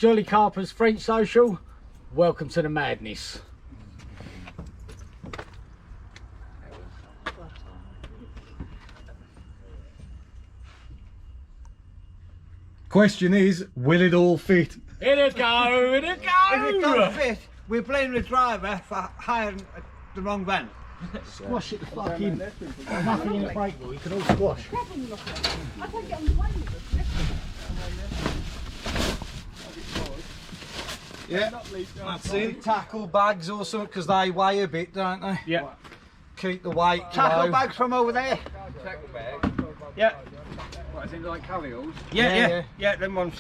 Jollycarpers French Social, welcome to the madness. Question is, will it all fit? It'll go, it'll If it go! don't fit, we're blaming the driver for hiring the wrong van. Squash it the fucking, nothing in the brake wheel, you can all squash. Yeah, that's it. Tackle bags or something, because they weigh a bit, don't they? Yeah. Keep the weight Tackle low. bags from over there. Yeah. What, is it like carry-alls? Yeah, them ones.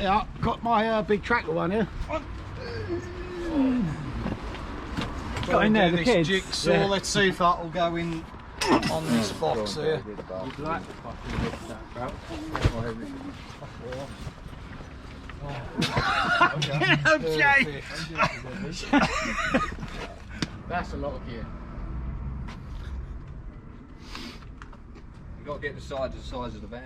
Yeah, got my big tracker one here. Got in there, the this kids. jigsaw, Yeah. let's see if that will go in on this box here. Okay. That's a lot of gear. You've got to get the size of the bag.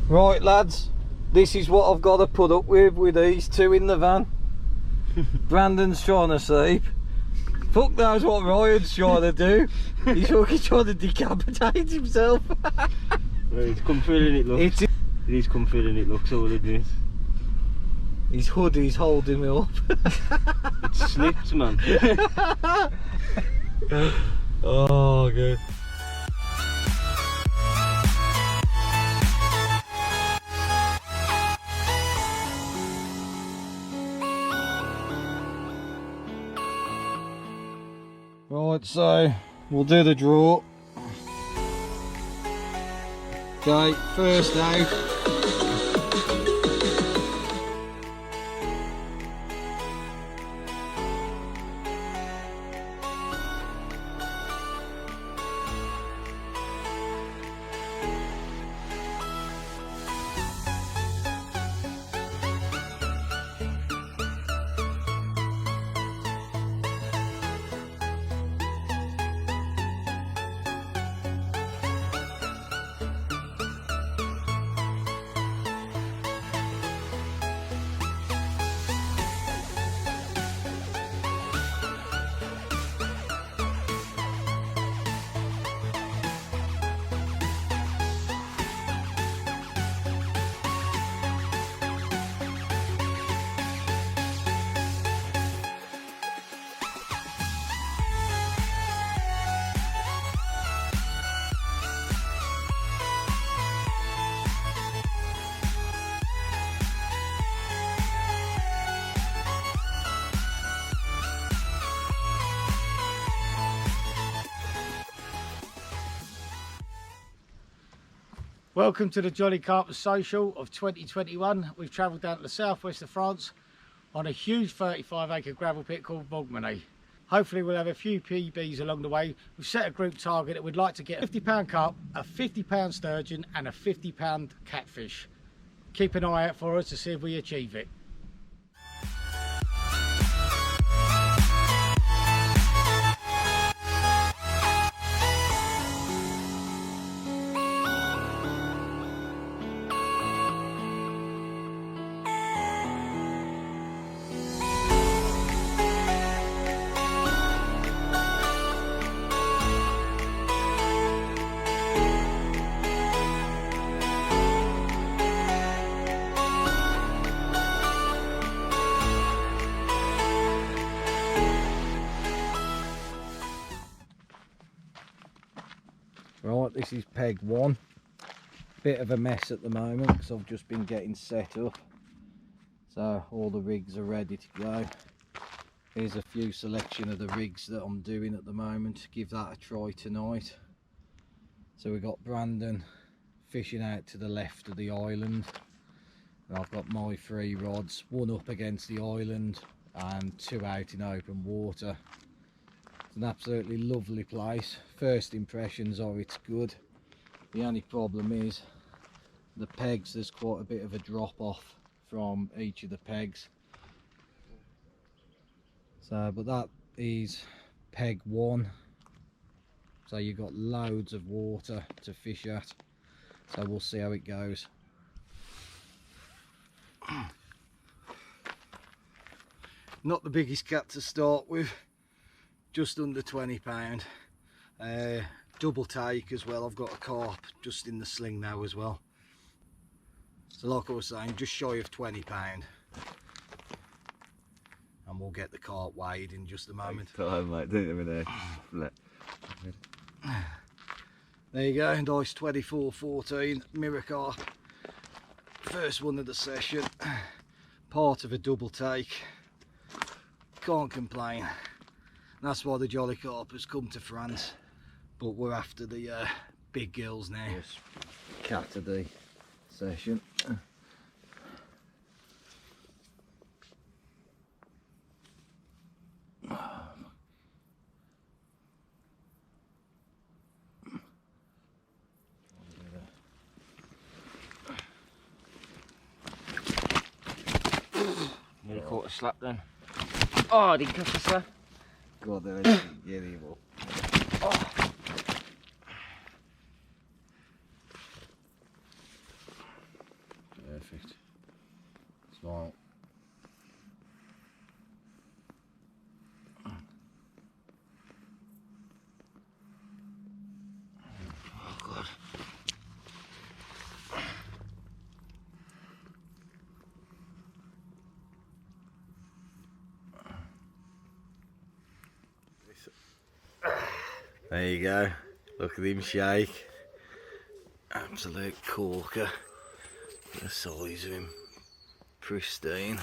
Right lads, this is what I've got to put up with these two in the van. Brandon's trying to sleep. Fuck knows what Ryan's trying to do. He's fucking trying to decapitate himself. He's come feeling it looks. He's come feeling it looks all it is. His hoodie's holding me up. It slips, man. Oh good. Right, so we'll do the draw. Okay, first out. Welcome to the Jollycarpers Social of 2021. We've travelled down to the southwest of France on a huge 35-acre gravel pit called Vaumigny. Hopefully we'll have a few PBs along the way. We've set a group target that we'd like to get a 50-pound carp, a 50-pound sturgeon and a 50-pound catfish. Keep an eye out for us to see if we achieve it. Right, this is peg 1. Bit of a mess at the moment because I've just been getting set up. So all the rigs are ready to go. Here's a few selection of the rigs that I'm doing at the moment. Give that a try tonight. So we've got Brandon fishing out to the left of the island. And I've got my 3 rods, one up against the island and 2 out in open water. It's an absolutely lovely place. First impressions are it's good. The only problem is the pegs, there's quite a bit of a drop off from each of the pegs. So, but that is peg 1. So you've got loads of water to fish at. So we'll see how it goes. Not the biggest cat to start with, just under £20. Double take as well. I've got a carp just in the sling now as well. So like I was saying, just shy of £20. And we'll get the carp weighed in just a moment. Time, mate, don't you, there? There you go, nice 24-14 mirror carp. First one of the session, part of a double take. Can't complain. And that's why the Jollycarpers come to France. But we're after the big girls now. Yes. Cat of the session. Nearly caught a slap then. Oh, I didn't catch the slap. God, there is evil. Oh. Perfect. Smile. Oh God. There you go. Look at him shake. Absolute corker. The size of him. Pristine.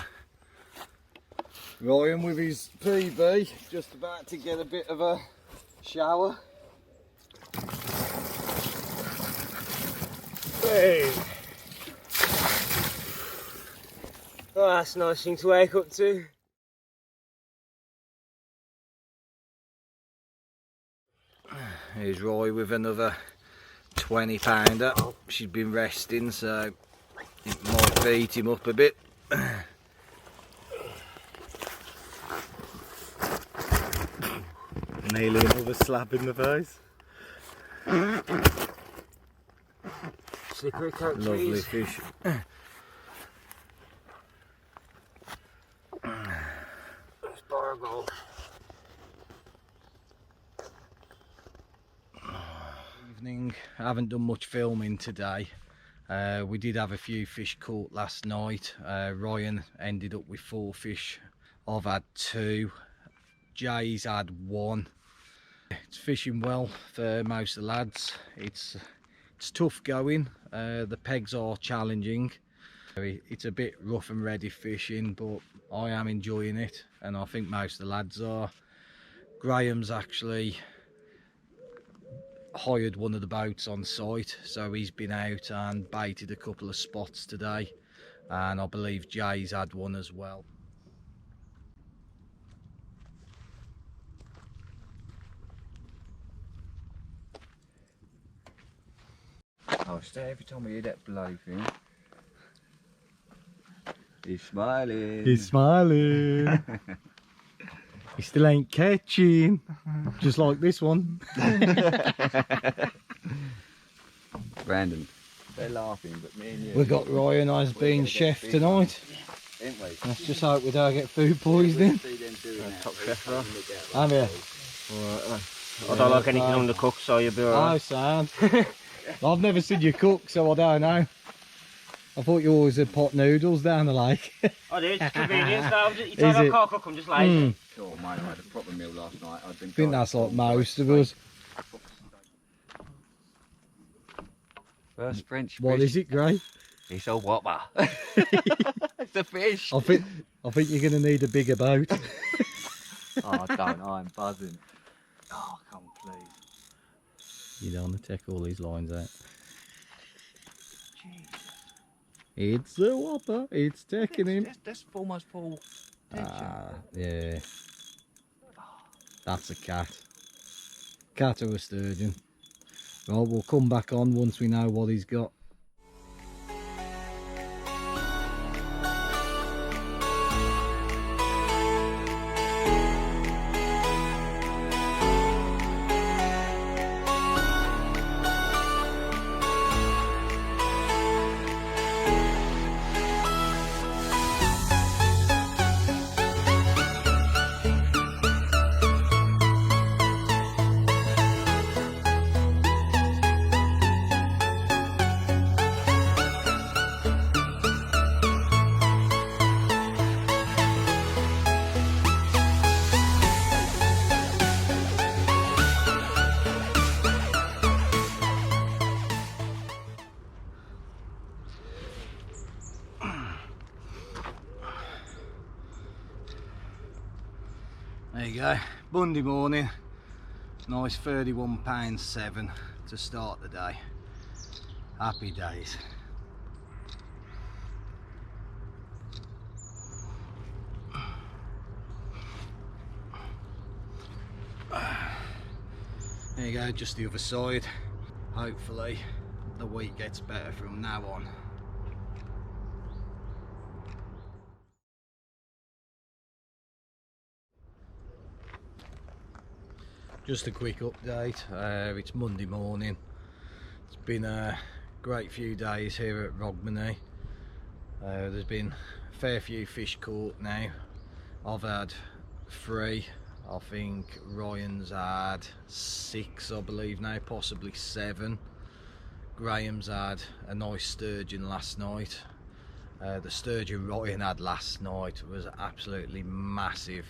Ryan with his PB, just about to get a bit of a shower. Hey. Oh, that's a nice thing to wake up to. Here's Roy with another 20 pounder. She's been resting, so it might beat him up a bit. Nearly another slap in the face. Slippery coat Lovely trees. fish. Let's borrow a goal. Evening. I haven't done much filming today. We did have a few fish caught last night. Ryan ended up with 4 fish. I've had 2. Jay's had 1. It's fishing well for most of the lads. It's tough going. The pegs are challenging. It's a bit rough and ready fishing, but I am enjoying it, and I think most of the lads are. Graham's actually hired one of the boats on site, so he's been out and baited a couple of spots today, and I believe Jay's had one as well. I'll stay every time I hear that bloody thing. He's smiling. He's smiling. He still ain't catching. Just like this one. Brandon, they're laughing, but me and you. We got Ryan as being chef tonight. Ain't we? Let's just hope we don't get food poisoning. Top chef, bro. Have you? I don't like anything undercooked, so you'll be alright. Oh, sound. I've never seen you cook, so I don't know. I thought you always had pot noodles down the lake. I did, it's convenience now. You told me I can't cook, I'm just lazy. Sure, mate, I had a proper meal last night. I think that's like most of us. First French What fish. is it, Gray? It's a whopper. It's a fish. I think you're going to need a bigger boat. Oh, don't. I'm buzzing. Oh, come on, please. You don't want to take all these lines out. Jesus. It's a whopper. It's taking him. That's almost full. Yeah. That's a cat. Cat or a sturgeon. Well, we'll come back on once we know what he's got. There you go, Monday morning, nice £31.7 to start the day. Happy days. There you go, just the other side. Hopefully the week gets better from now on. Just a quick update, it's Monday morning. It's been a great few days here at Vaumigny. There's been a fair few fish caught now. I've had 3, I think Ryan's had 6 I believe now, possibly 7. Graham's had a nice sturgeon last night. The sturgeon Ryan had last night was absolutely massive.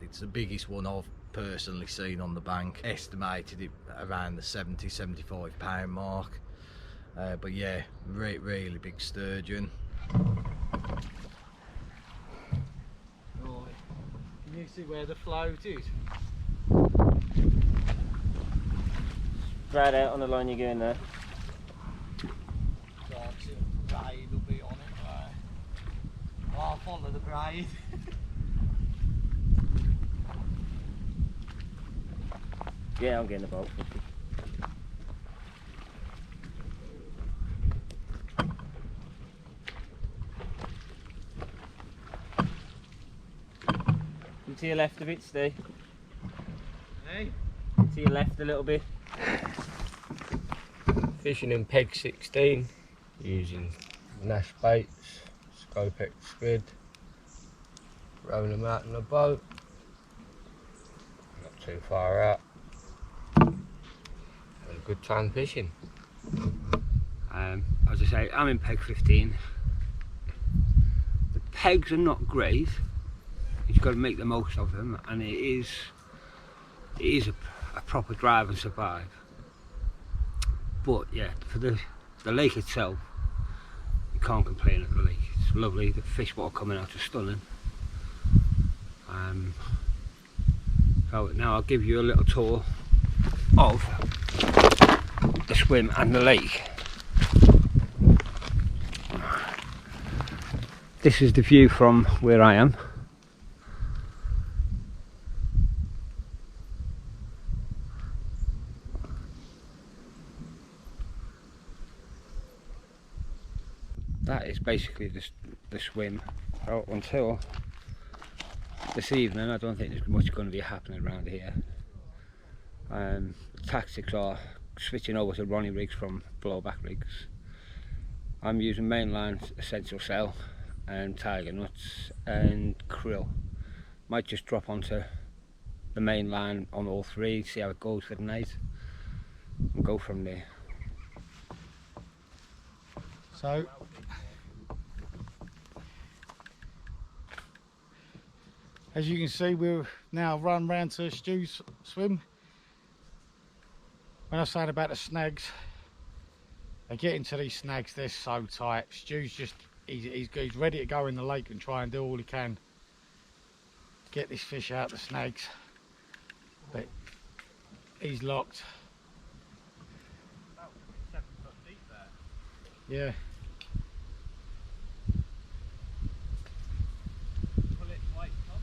It's the biggest one I've personally seen on the bank. Estimated it around the 70-75 pound mark, but yeah, really big sturgeon. Right, can you see where the float is? Right out on the line you're going there. Braid will be on it, right? I'll follow the braid. Yeah, I'm getting the boat. To your left a bit, Steve. Hey? To your left a little bit. Fishing in peg 16, using Nash baits, Scopex squid, rowing them out in the boat, not too far out, having a good time fishing. As I say, I'm in peg 15. The pegs are not great. You've got to make the most of them, and it is a proper drive and survive. But yeah, for the lake itself, you can't complain at the lake. It's lovely. The fish water coming out is stunning. So now I'll give you a little tour of the swim and the lake. This is the view from where I am. That is basically the swim. So until this evening, I don't think there's much going to be happening around here. The tactics are switching over to Ronnie rigs from blowback rigs. I'm using mainline essential cell and tiger nuts and krill. Might just drop onto the main line on all 3, see how it goes for the night, and go from there. So as you can see, we've now run round to Stu's swim. When I was saying about the snags, They get into these snags, they're so tight. Stu's just, he's ready to go in the lake and try and do all he can to get this fish out the snags. But he's locked. About 7 foot deep there. Yeah. Pull it weight, Tom.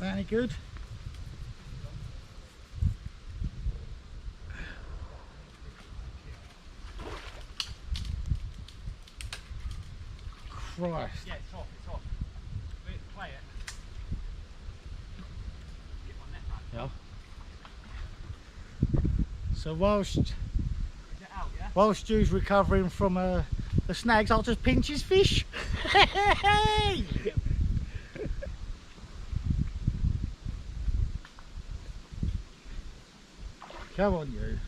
That any good? Christ. Yeah, it's off, it's off. Play it. Get my net back. Yeah. So whilst Is it out, yeah? while Stu's recovering from the snags, I'll just pinch his fish. Hey! Come on, you.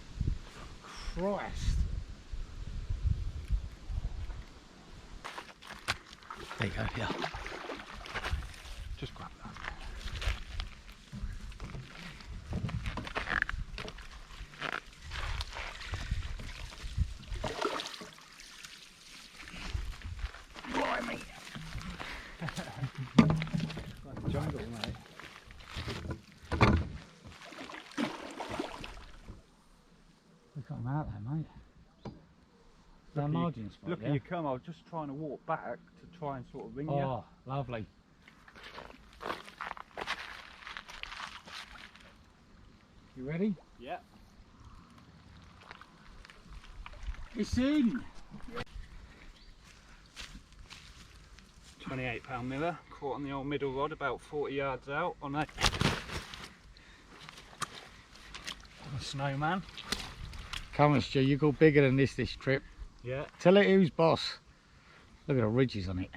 Christ. There you go, yeah. Just grab that. Blimey. Like the jungle, mate. Look at them out there, mate. That margin spot, Look yeah? at you come, I was just trying to walk back to try and sort of ring you. Oh, lovely. You ready? Yeah. It's in! 28-pound miller, caught on the old middle rod about 40 yards out on a snowman. Come on, Stu, you go bigger than this trip. Yeah. Tell it who's boss. Look at the ridges on it.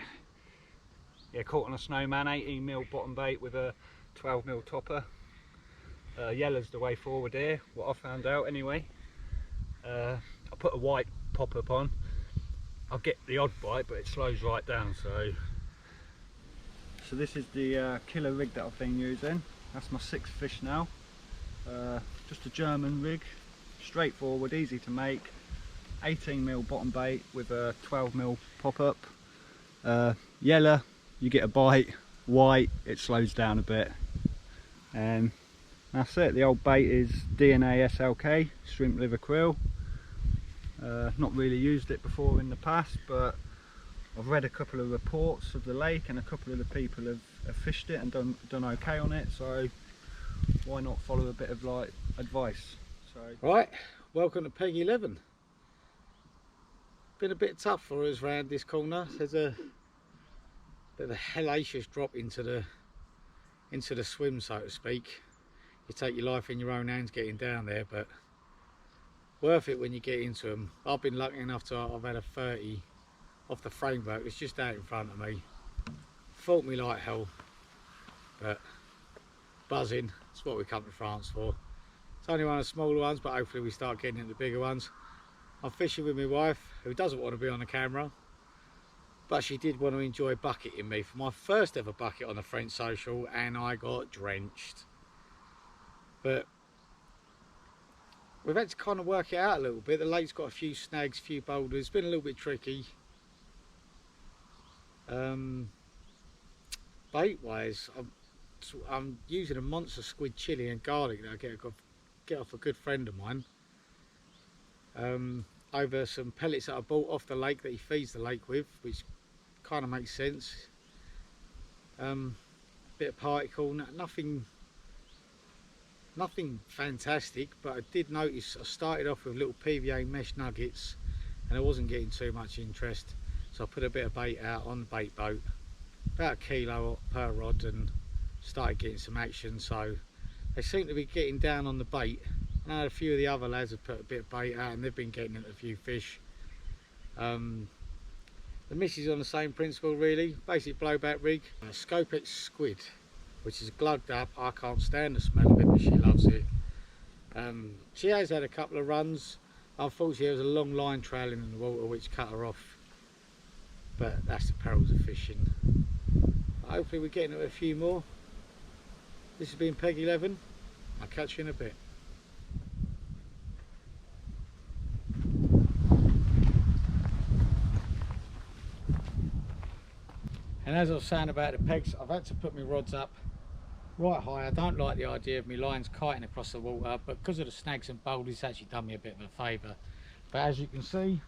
Yeah, caught on a snowman, 18mm bottom bait with a 12mm topper. Yellow's the way forward here, what I found out anyway. I put a white pop-up on. I'll get the odd bite, but it slows right down, so this is the killer rig that I've been using. That's my 6th fish now. Just a German rig, straightforward, easy to make. 18mm bottom bait with a 12mm pop-up. Yellow, you get a bite. White, it slows down a bit. That's it. The old bait is DNA SLK, shrimp liver krill. Not really used it before in the past, but I've read a couple of reports of the lake and a couple of the people have fished it and done okay on it, so why not follow a bit of like advice. So Right, welcome to Peg 11. Been a bit tough for us round this corner. There's a bit of a hellacious drop into the swim, so to speak. You take your life in your own hands getting down there, but worth it when you get into them. I've been lucky enough to I've had a 30 off the framework. It's just out in front of me. Fought me like hell, but buzzing. That's what we come to France for. It's only one of the smaller ones, but hopefully we start getting into the bigger ones. I'm fishing with my wife, who doesn't want to be on the camera, but she did want to enjoy bucketing me for my first ever bucket on the French social, and I got drenched. But we've had to kind of work it out a little bit. The lake's got a few snags, a few boulders. It's been a little bit tricky. Bait wise, I'm using a monster squid chili and garlic that I get off a good friend of mine. Over some pellets that I bought off the lake that he feeds the lake with, which kind of makes sense. Bit of particle, nothing fantastic, but I did notice I started off with little PVA mesh nuggets and I wasn't getting too much interest, so I put a bit of bait out on the bait boat, about a kilo per rod, and started getting some action. So they seem to be getting down on the bait. And I had a few of the other lads have put a bit of bait out and they've been getting into a few fish. The missus on the same principle really, basic blowback rig, a Scopex squid, which is glugged up. I can't stand the smell of it, but she loves it. She has had a couple of runs. Unfortunately there was a long line trailing in the water which cut her off, but that's the perils of fishing. Hopefully we're getting a few more. This has been Peg 11. I'll catch you in a bit. And as I was saying about the pegs, I've had to put my rods up right high. I don't like the idea of my lines kiting across the water, but because of the snags and boilies, it's actually done me a bit of a favour. But as you can see,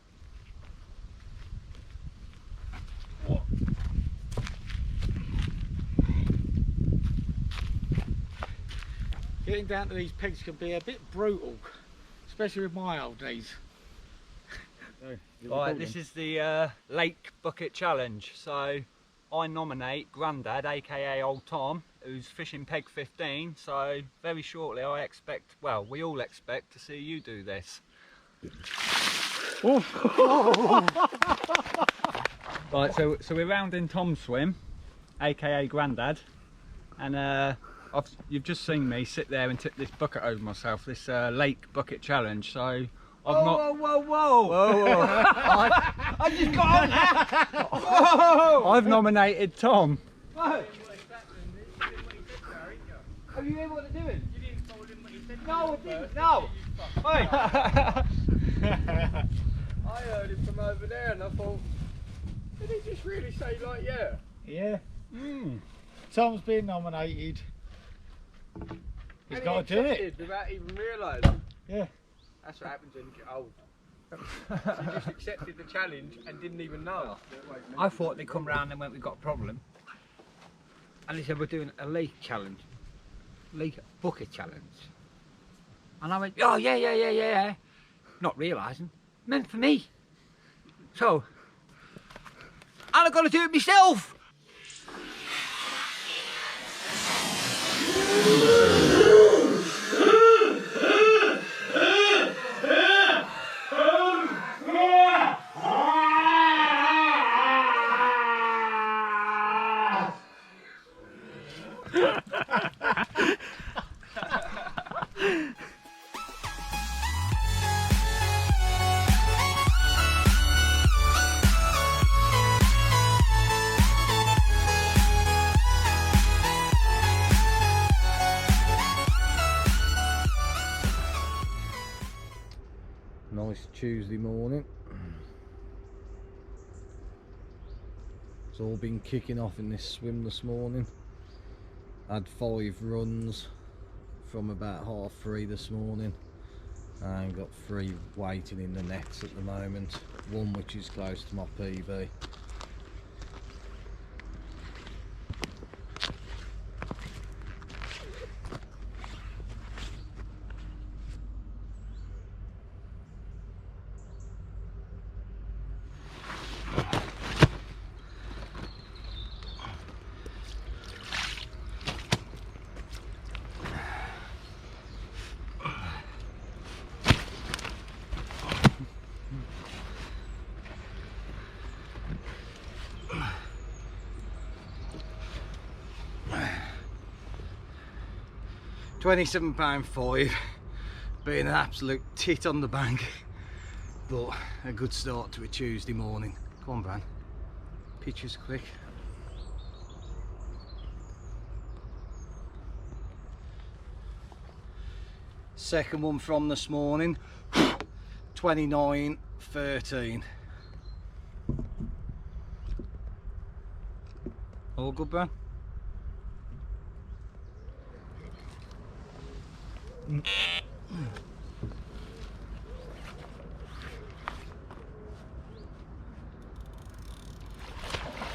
getting down to these pegs can be a bit brutal, especially with my old knees. Right, this is the Lake Bucket Challenge. So I nominate Grandad, aka Old Tom, who's fishing peg 15. So very shortly I expect, well, we all expect to see you do this. Right, so we're rounding Tom's swim, aka Grandad, and you've just seen me sit there and tip this bucket over myself, this Lake Bucket Challenge. So whoa. I just got on that. Whoa. I've nominated Tom. Whoa. Have you heard what they're doing? You didn't told him what he said. No, I didn't. No. I heard him from over there and I thought, did he just really say like yeah? Yeah. Tom's been nominated. He's got to do it. Without even realising. Yeah. That's what happens when you get old. He just accepted the challenge and didn't even know. I thought they'd come round and went, we've got a problem. And they said, we're doing a lake challenge. Lake bucket challenge. And I went, oh yeah. Not realising, meant for me. So, and I've got to do it myself. Nice Tuesday morning. It's all been kicking off in this swim this morning. Had 5 runs from about 3:30 this morning and got 3 waiting in the nets at the moment, one which is close to my PB. £27.5, being an absolute tit on the bank, but a good start to a Tuesday morning. Come on, Bran, pictures quick. Second one from this morning, 29.13. All good, Bran?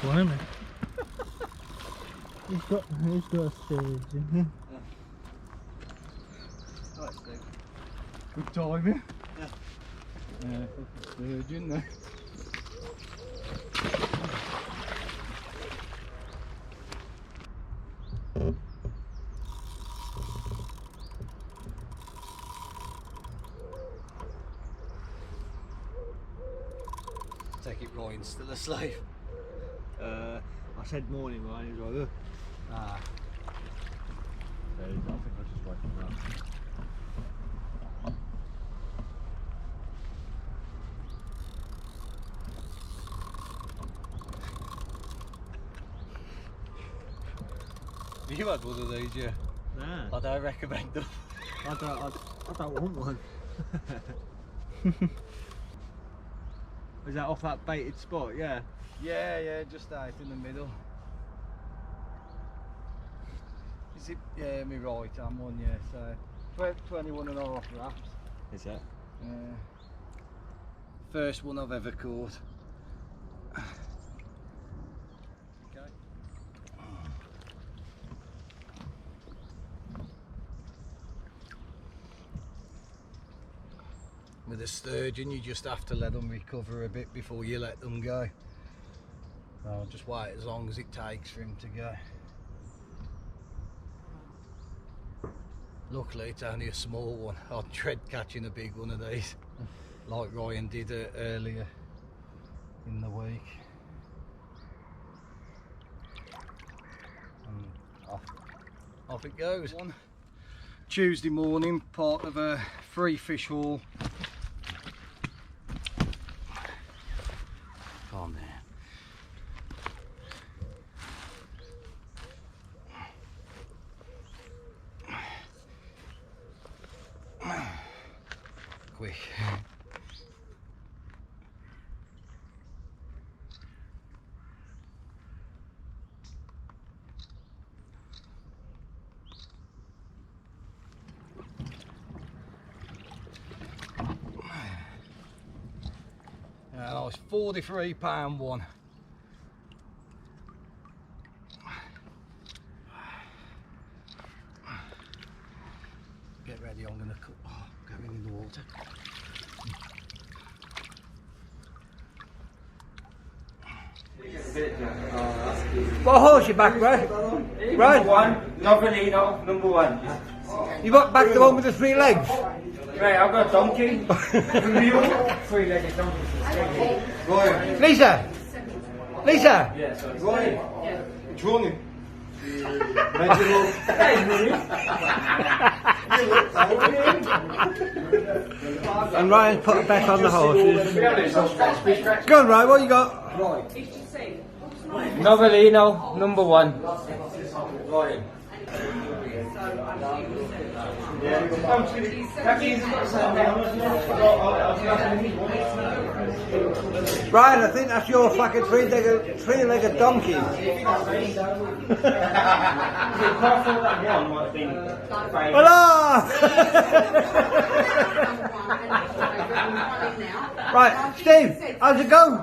Blimey. He's got a sturgeon. Right, Steve. Good timing. Yeah, sturgeon there. Take it, Ryan's still asleep. I said morning, Ryan, he was like, Ah. I think I'll just wait for that. You had one of these, yeah? Nah. I don't recommend them. I don't want one. Was that off that baited spot? Yeah. Yeah, just out in the middle. Is it? Yeah, me right, I'm on, yeah. So 21 and a half wraps. Is it? Yeah. First one I've ever caught. Okay. With a sturgeon, you just have to let them recover a bit before you let them go. So I'll just wait as long as it takes for him to go. Luckily it's only a small one. I'd dread catching a big one of these like Ryan did earlier in the week. And off it goes. Tuesday morning, part of a free fish haul. Calm down. Quick. That was £43 one. Get ready, I'm gonna cook. Oh, going in the water. What horse you back, right? Right. One, Novelino, number one. You got back the one with the 3 legs? Right, I've got donkey. 3-legged donkey. Ryan. Lisa! Lisa! Yeah, sorry. Ryan. Johnny. And Ryan put it back on the horses. Go on, Ryan, what you got? Novelino, number one. Ryan. Ryan, I think that's your fucking three-legged donkey. Hello! Right, Steve, how's it going?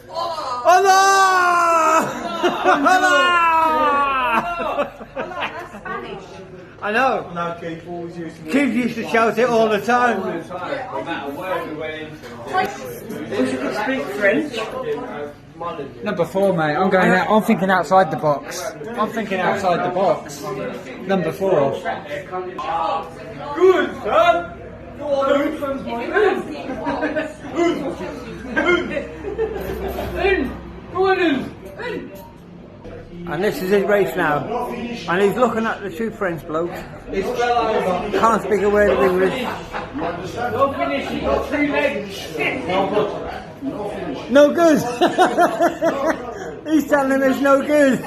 Hello! Hello! I know. No, Keith always used to. Kids used to shout it all the time. No matter where we went into. Wish you could speak French. Number 4, mate. I'm going out. I'm thinking outside the box. I'm thinking outside the box. Number 4. Good, son! Go on, Go on in! And this is his race now. And he's looking at the 2 French blokes. Can't speak a word of English. No finish, he got 3 legs. No good. He's telling him it's no good.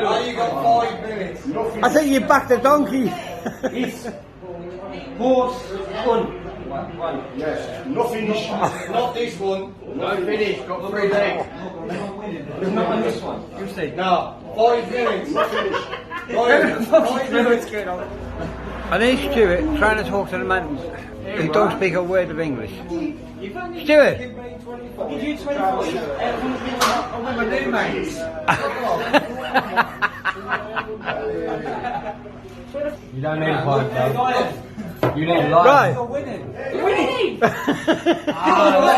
Oh, you got 5 minutes. I think you backed the donkey. Horse, one. Yes. No finish. Not this one. No finish, got 3 legs. There's not on this one. You see? No. 5 minutes. No finish. Ryan. 5 minutes. And here's Stuart trying to talk to the man who don't speak a word of English. Stuart! Did you 24? I'm with my new mates. You don't need 5, though. You need life. Right! Winning!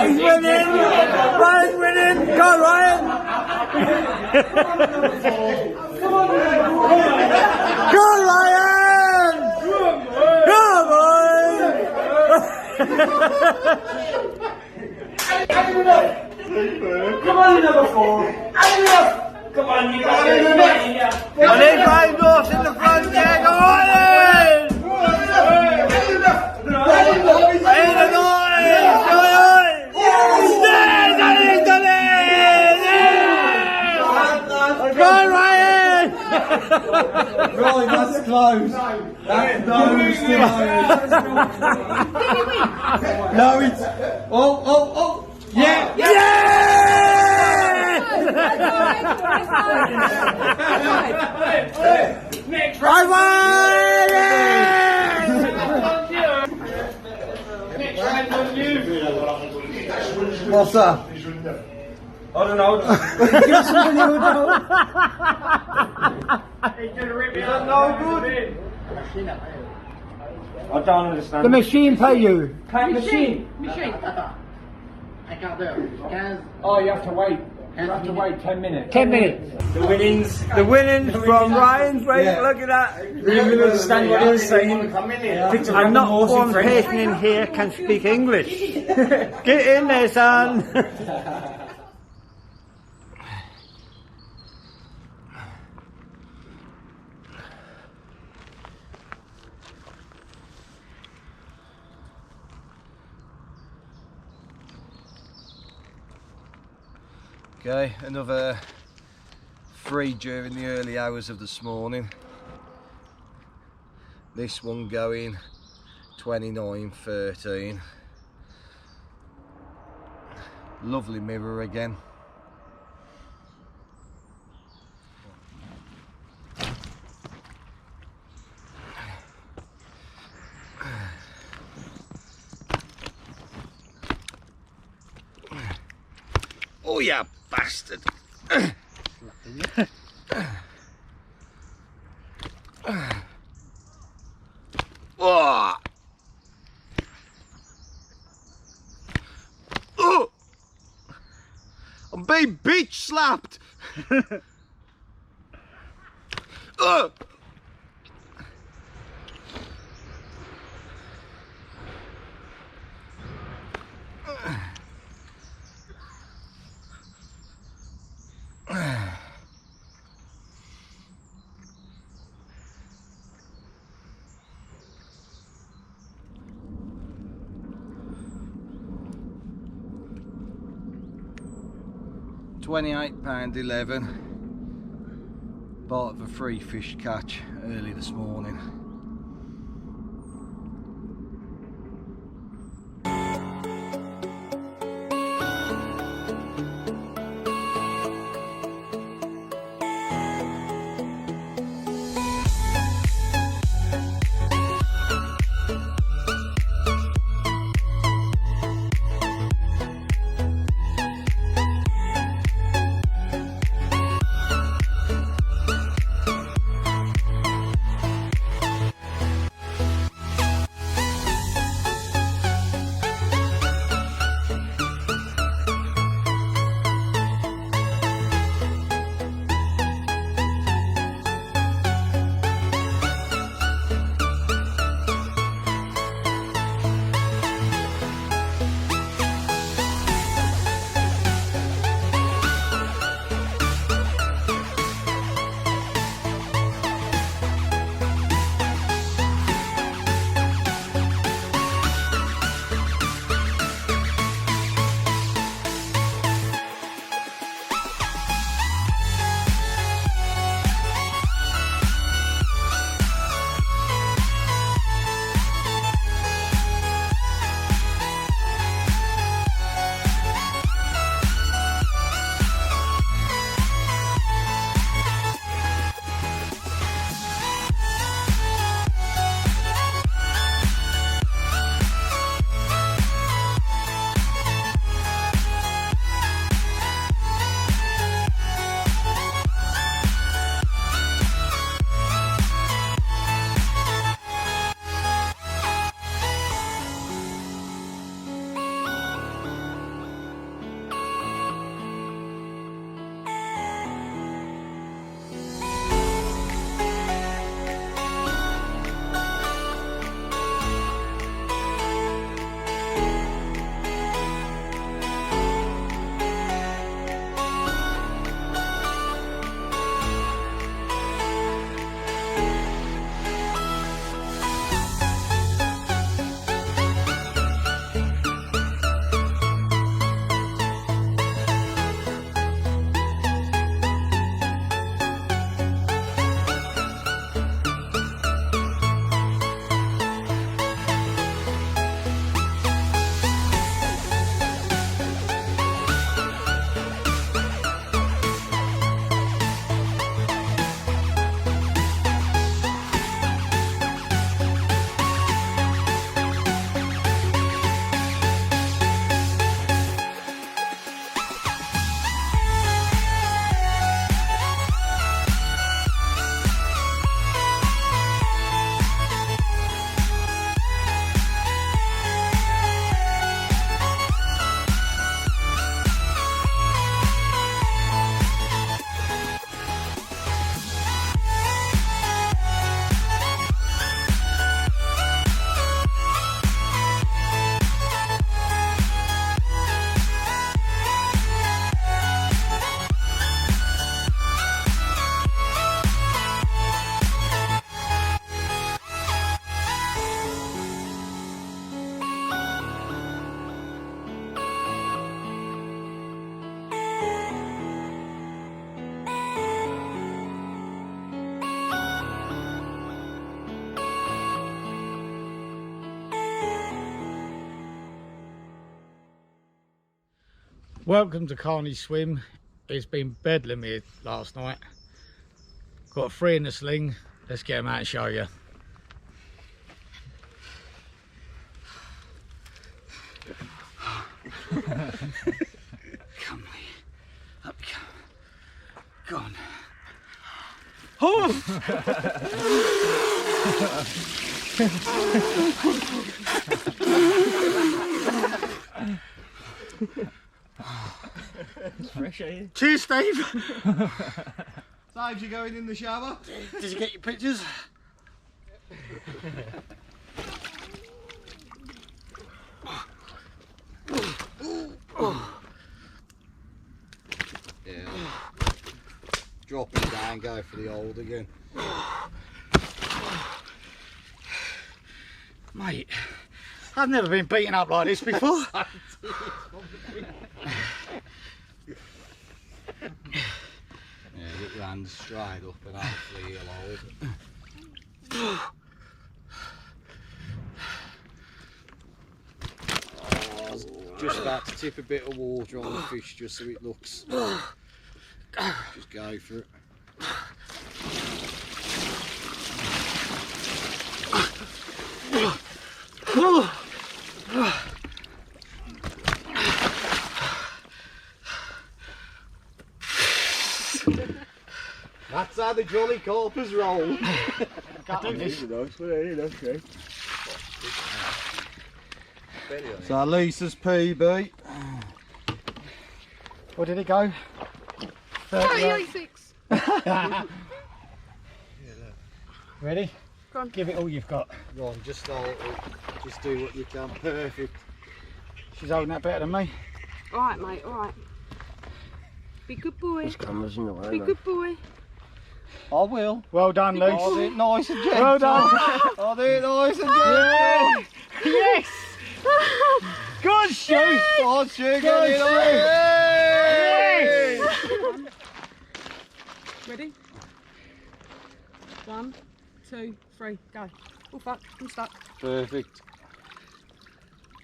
He's winning! Ryan's winning! Go on, Ryan! Go on, Ryan! Come on! Come on, number 4! Come on, you got it! And there's Ryan North in the front there, go on in! Hey, the noise! Go on! Yes! Done it! Go on, Ryan! Ryan, that's close. That's no, still no, it's. Oh! Yeah! Yeah! What's that? I don't know. I don't understand. The machine pay you. Machine. Oh, you have to wait. You have to wait 10 minutes. 10 minutes. The winnings. The winnings from Ryan's race. Look at that. You even understand what he's saying. And not one person in here can speak English. Get in there, son. Okay, another 3 during the early hours of this morning. This one going 29.13. Lovely mirror again. Oh yeah, bastard. Oh. Oh. I'm being bitch slapped. Oh. £28.11. Part of a free fish catch early this morning. Welcome to Carney's Swim. It's been bedlam here last night. Got 3 in the sling. Let's get them out and show you. Come, up, come. Go on. Oh! It's fresh, eh? Cheers, Steve. Saves you going in the shower. Did you get your pictures? Yeah. Drop it down, go for the old again. Mate, I've never been beaten up like this before. Yeah, get your hands straight up and hopefully he'll hold. I was just about to tip a bit of water on the fish just so it looks. Just go for it. That's how the Jollycarpers roll. So Lisa's PB. What did it go? 38.6. Ready? Go on. Give it all you've got. Go on, just hold it. Just do what you can. Perfect. She's holding that better than me. Alright, mate, alright. Be good boy. This camera's in the way, Be good boy. I will. Well done, Luke. I'll do it nice and gentle. Well done. I'll do it nice and gentle. Yeah. Yes. Good shoot. Oh, Stu, Good get it on. Yes. Ready? 1, 2, 3, go. Oh fuck, I'm stuck. Perfect.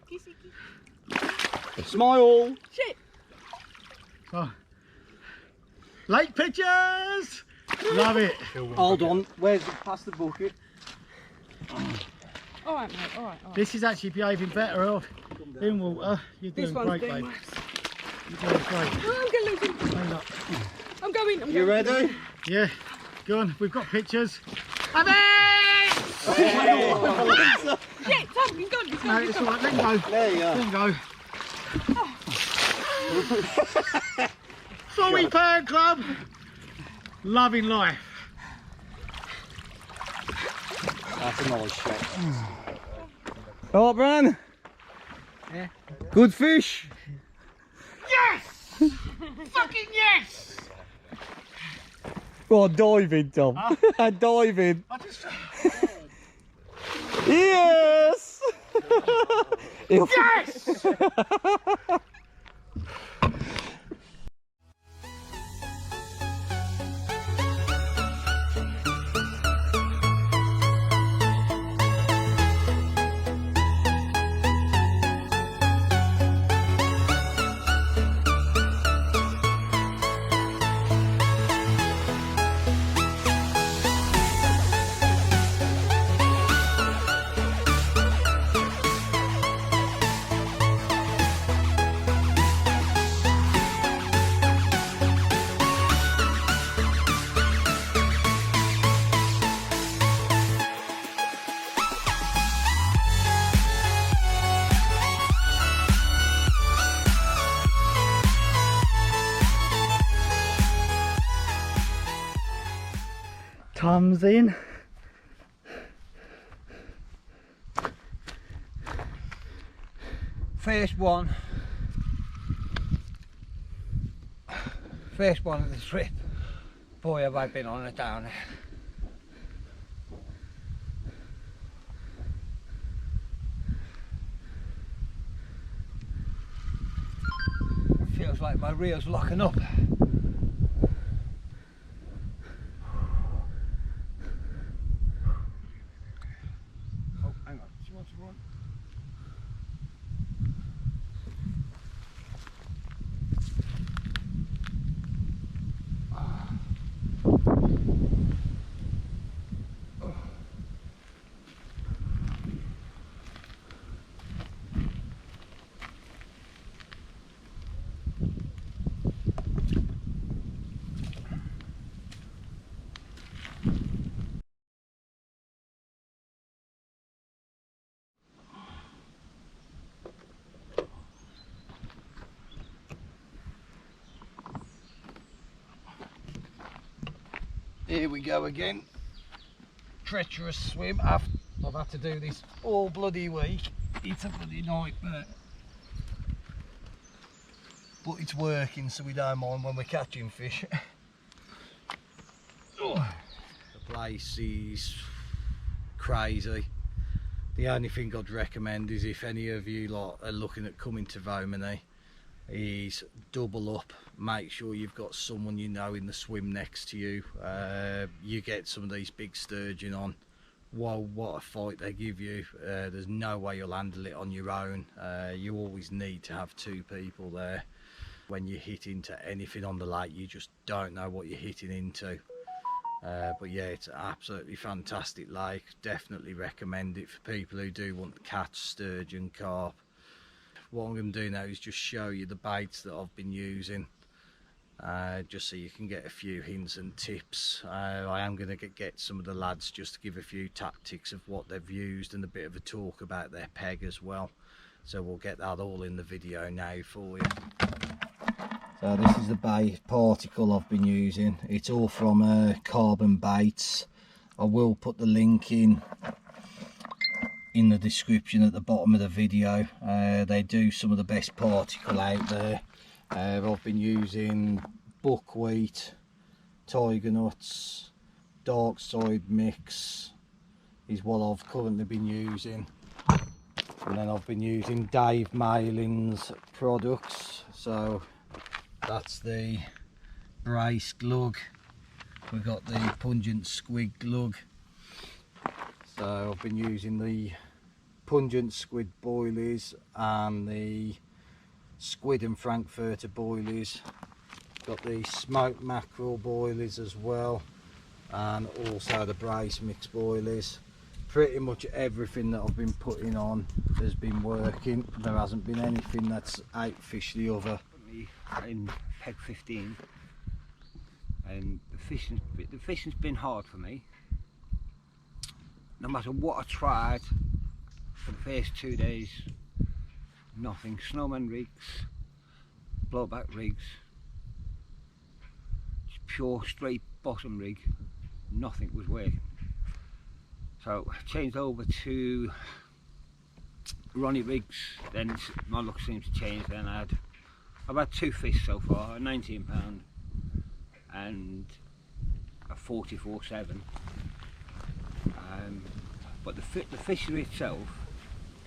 Kissy, Smile. Shit! Oh. Lake pictures. Love it. Hold on. Where's it? Past the bucket. Alright, mate, alright. This is actually behaving better off in water. You're This doing one's great, doing babe. worse. You're doing great. Oh, I'm gonna lose him. Stand up. I'm going. You ready? Yeah. Go on. We've got pictures. Have it! Shit, Tom, he's gone, he's No, gone, he's it's all gone. right. Let him go. There you Let go. him go. Fully Pern Club. Loving life. That's a nice shot. Oh, Bran. Yeah. Good fish. Yes! Fucking yes! Oh, dive in, Tom. Huh? Dive in. I just... Yes! Yes! Tom's in. First one. First one of the trip. Boy, have I been on it down there. Feels like my reel's locking up. Oh, hang on. Do you want to run? Here we go again. Treacherous swim. I've had to do this all bloody week. It's a bloody nightmare. But it's working, so we don't mind when we're catching fish. The place is crazy. The only thing I'd recommend is if any of you lot are looking at coming to Vaumigny, is double up. Make sure you've got someone you know in the swim next to you. You get some of these big sturgeon on. Whoa, what a fight they give you. There's no way you'll handle it on your own. You always need to have two people there. When you hit into anything on the lake, you just don't know what you're hitting into. But yeah, it's an absolutely fantastic lake. Definitely recommend it for people who do want to catch sturgeon, carp. What I'm going to do now is just show you the baits that I've been using, just so you can get a few hints and tips. I am going to get some of the lads just to give a few tactics of what they've used and a bit of a talk about their peg as well. So we'll get that all in the video now for you. So this is the bait particle I've been using. It's all from Carbon Baits. I will put the link in the description at the bottom of the video. They do some of the best particle out there. I've been using buckwheat, tiger nuts, dark side mix is what I've currently been using. And then I've been using Dave Mallin's products. So that's the brace glug. We've got the pungent squid glug. So I've been using the pungent squid boilies and the squid and frankfurter boilies. Got the smoked mackerel boilies as well, and also the brace mix boilies. Pretty much everything that I've been putting on has been working. There hasn't been anything that's outfished the other. In peg 15, and the fishing's been hard for me. No matter what I tried for the first 2 days, nothing. Snowman rigs, blowback rigs, pure straight bottom rig, nothing was working. So I changed over to Ronnie rigs, then my luck seemed to change. Then I've had two fish so far, a 19 pound and a 44.7. But the fishery itself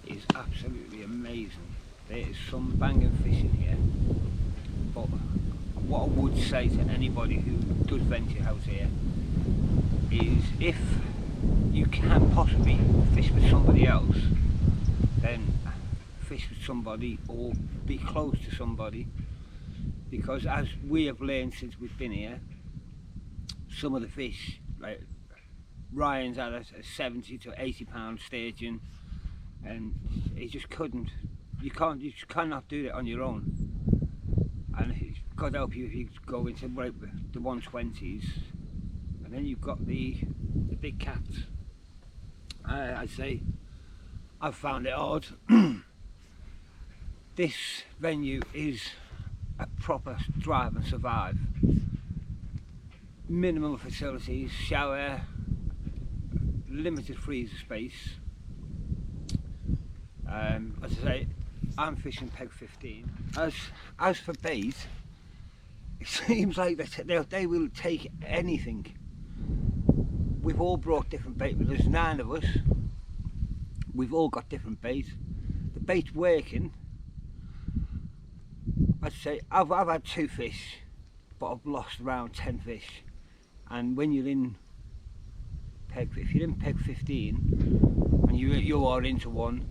is absolutely amazing. There is some banging fish in here. But what I would say to anybody who does venture out here is, if you can possibly fish with somebody else, then fish with somebody or be close to somebody, because as we have learned since we've been here, some of the fish, like Ryan's had a 70 to 80 pound sturgeon, and he just couldn't, you just cannot do that on your own. And God help you if you go into the 120s, and then you've got the big cats. I'd say I've found it hard. This venue is a proper drive and survive. Minimum facilities, shower, limited freezer space. As I say, I'm fishing peg 15. As for bait, it seems like they will take anything. We've all brought different bait, but there's 9 of us. We've all got different bait. The bait's working. I'd say I've had 2 fish, but I've lost around 10 fish. And when you're in peg, if you're in peg 15 and you are into one,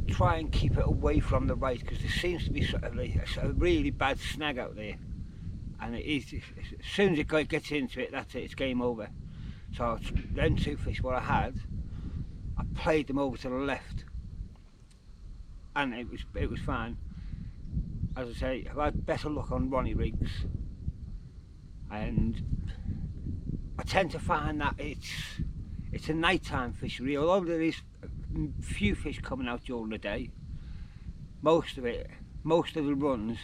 try and keep it away from the right, because there seems to be a really bad snag out there, and it is, as soon as it gets into it, that's it, it's game over. So them 2 fish what I had, I played them over to the left, and it was fine. As I say, I've had better luck on Ronnie rigs, and I tend to find that it's a nighttime fishery. Although there is a few fish coming out during the day, most of the runs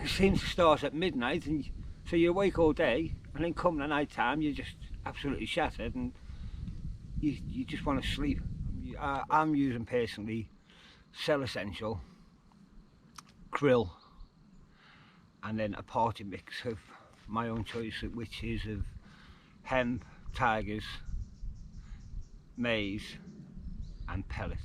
seem to start at midnight, and so you're awake all day, and then come the night time, you just absolutely shattered, and you just want to sleep. I'm using personally Cell Essential, krill, and then a party mix of my own choice, which is of hemp, tigers, maize and pellet.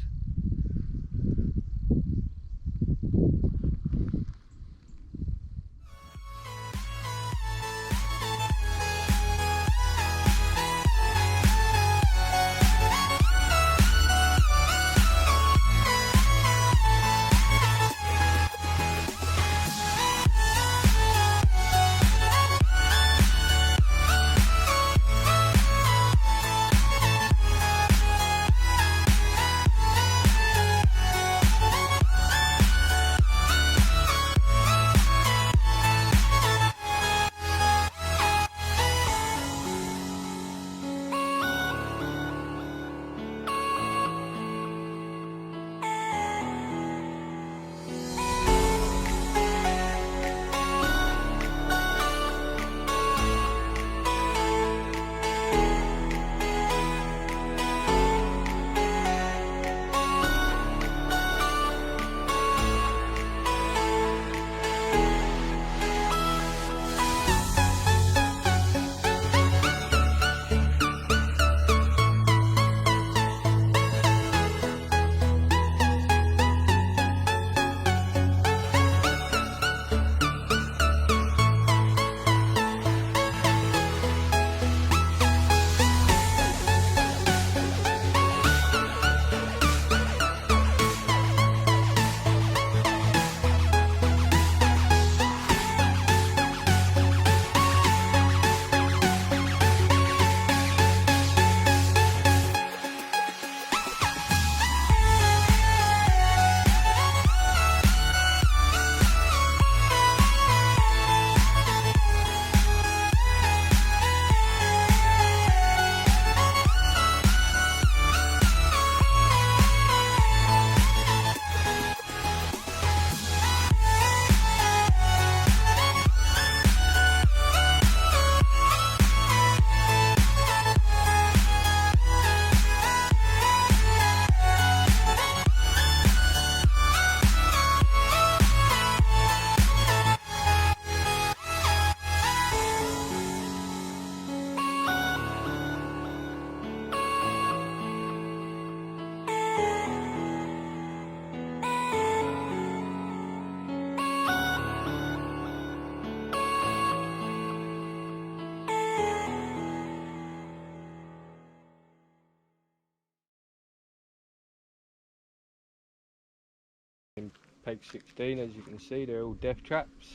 Peg 16, as you can see, they're all death traps.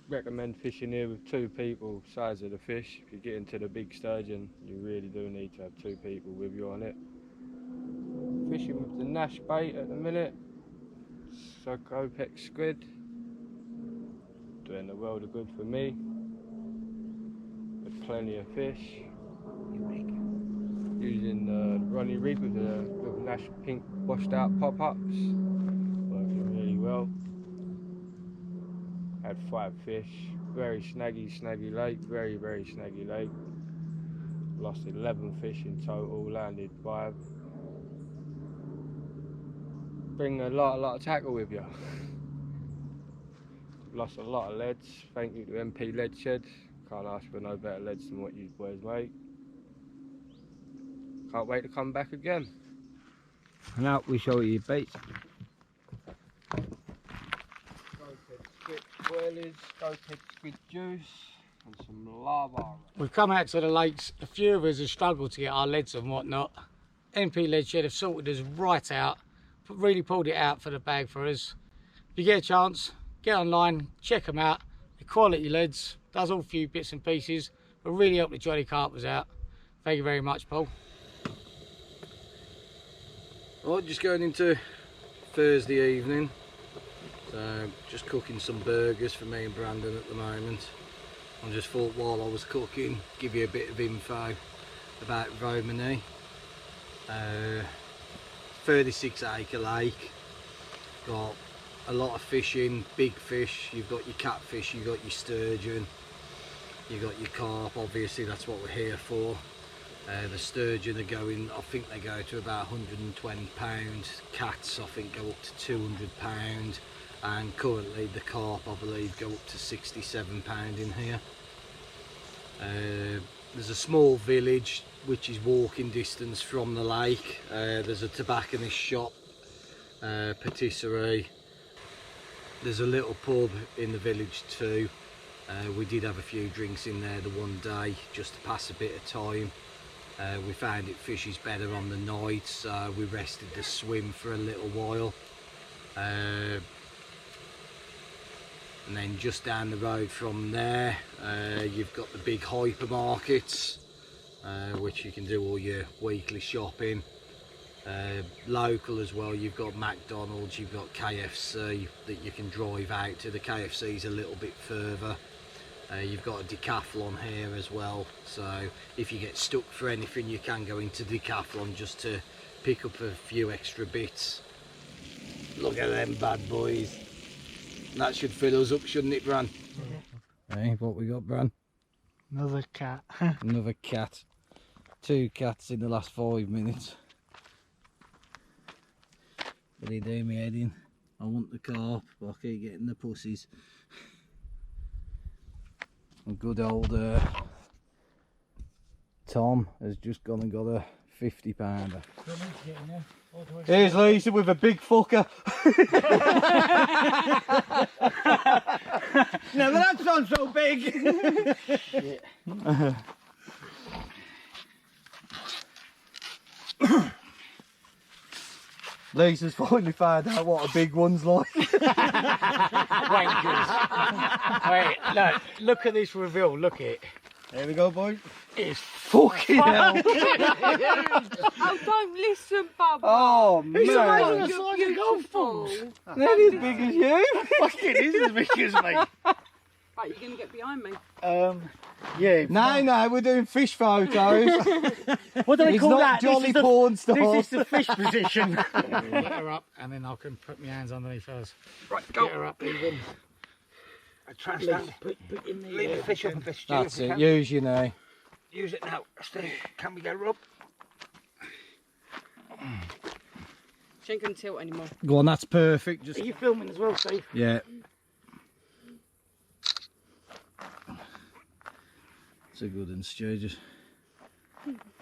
Recommend fishing here with 2 people, size of the fish. If you get into the big sturgeon, you really do need to have 2 people with you on it. Fishing with the Nash bait at the minute, so Scopex squid, doing the world of good for me, with plenty of fish. Using the Ronnie rig with the Nash pink washed out pop-ups, working really well. Had 5 fish, very snaggy lake, very snaggy lake. Lost 11 fish in total, landed 5. Bring a lot of tackle with you. Lost a lot of leads, thank you to MP Lead Shed. Can't ask for no better leads than what you boys make. Can't wait to come back again. Now we show you your bait. Squid boilies, Scopex squid juice, and some lava. We've come out to the lakes. A few of us have struggled to get our leads and whatnot. MP Lead Shed have sorted us right out, really pulled it out for the bag for us. If you get a chance, get online, check them out. The quality leads, does all few bits and pieces, but really help the Jollycarpers out. Thank you very much, Paul. Right, just going into Thursday evening, so just cooking some burgers for me and Brandon at the moment. I just thought while I was cooking, give you a bit of info about Vaumigny. 36 acre lake, got a lot of fishing, big fish, you've got your catfish, you've got your sturgeon, You got your carp, obviously that's what we're here for. The sturgeon are going, I think they go to about £120. Cats I think go up to £200, and currently the carp I believe go up to £67 in here. There's a small village which is walking distance from the lake. There's a tobacconist shop, patisserie. There's a little pub in the village too. We did have a few drinks in there the one day just to pass a bit of time. We found it fishes better on the night, so we rested the swim for a little while. And then just down the road from there, you've got the big hypermarkets, which you can do all your weekly shopping. Local as well, you've got McDonald's, you've got KFC that you can drive out to. The KFC's a little bit further. You've got a Decathlon here as well, so if you get stuck for anything you can go into Decathlon just to pick up a few extra bits. Look at them bad boys. That should fill us up, shouldn't it, Bran? Yeah. Hey, what we got, Bran? Another cat. Another cat. 2 cats in the last 5 minutes. What are you doing me head in? I want the carp, but I keep getting the pussies. And good old Tom has just gone and got a 50-pounder. Here's Lisa with a big fucker. Never had one so big. Lisa's finally found out what a big one's like. Wankers. Wait, look at this reveal, look at it. There we go, boys. It's Fucking hell. Oh, don't listen, Bubba. Oh, It's man. amazing the size of golf balls. They're as big as you. Fucking is as big as me. Right, you're going to get behind me. Yeah. No, we're doing fish photos. What do they It's call not that? jolly porn stars. This is the fish position. Get her up and then I can put my hands underneath hers. Right, go. Get her up even. Try and stand. Leave the fish up a bit, Stu, That's if you it, can. use your knee. Use it now. Stay. Can we get her up? She ain't going to tilt anymore. Go on, that's perfect. Just Are you filming as well, Steve? yeah. It's a good one, Stu. Just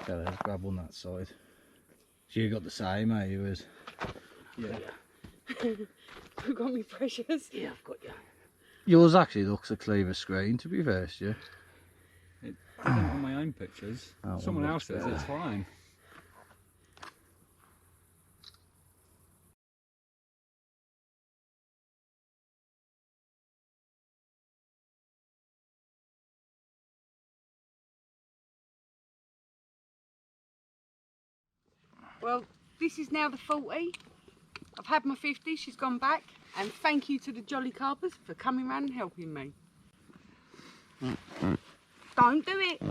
let's grab on that side. So you got the same, eh? You was. Yeah. You've got me precious. Yeah, I've got you. Yours actually looks a cleaver screen, to be fair, Stu. It isn't on my own pictures. Oh, Someone well, else says better. it's fine. Well, this is now the 40. I've had my 50, she's gone back. And thank you to the Jollycarpers for coming round and helping me. Don't do it.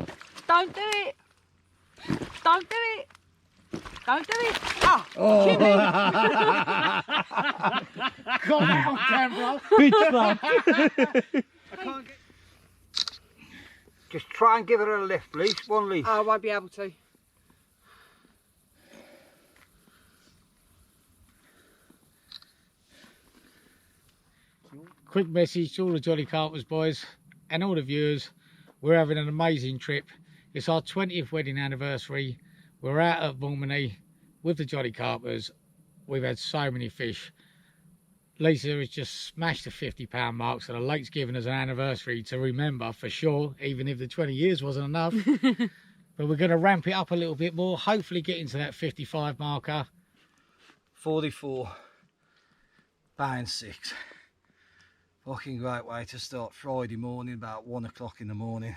Don't do it. Don't do it. Don't do it. Ah, Jimmy. Got that on camera. Bitch slap. I can't get... Just try and give her a lift, please. One leaf. Oh, I won't be able to. Quick message to all the Jollycarpers boys and all the viewers. We're having an amazing trip. It's our 20th wedding anniversary. We're out at Vaumigny with the Jollycarpers. We've had so many fish. Lisa has just smashed the £50 mark, so the lake's given us an anniversary to remember for sure, even if the 20 years wasn't enough. But we're going to ramp it up a little bit more, hopefully get into that 55 marker. 44.6. Fucking great way to start Friday morning, about 1 o'clock in the morning.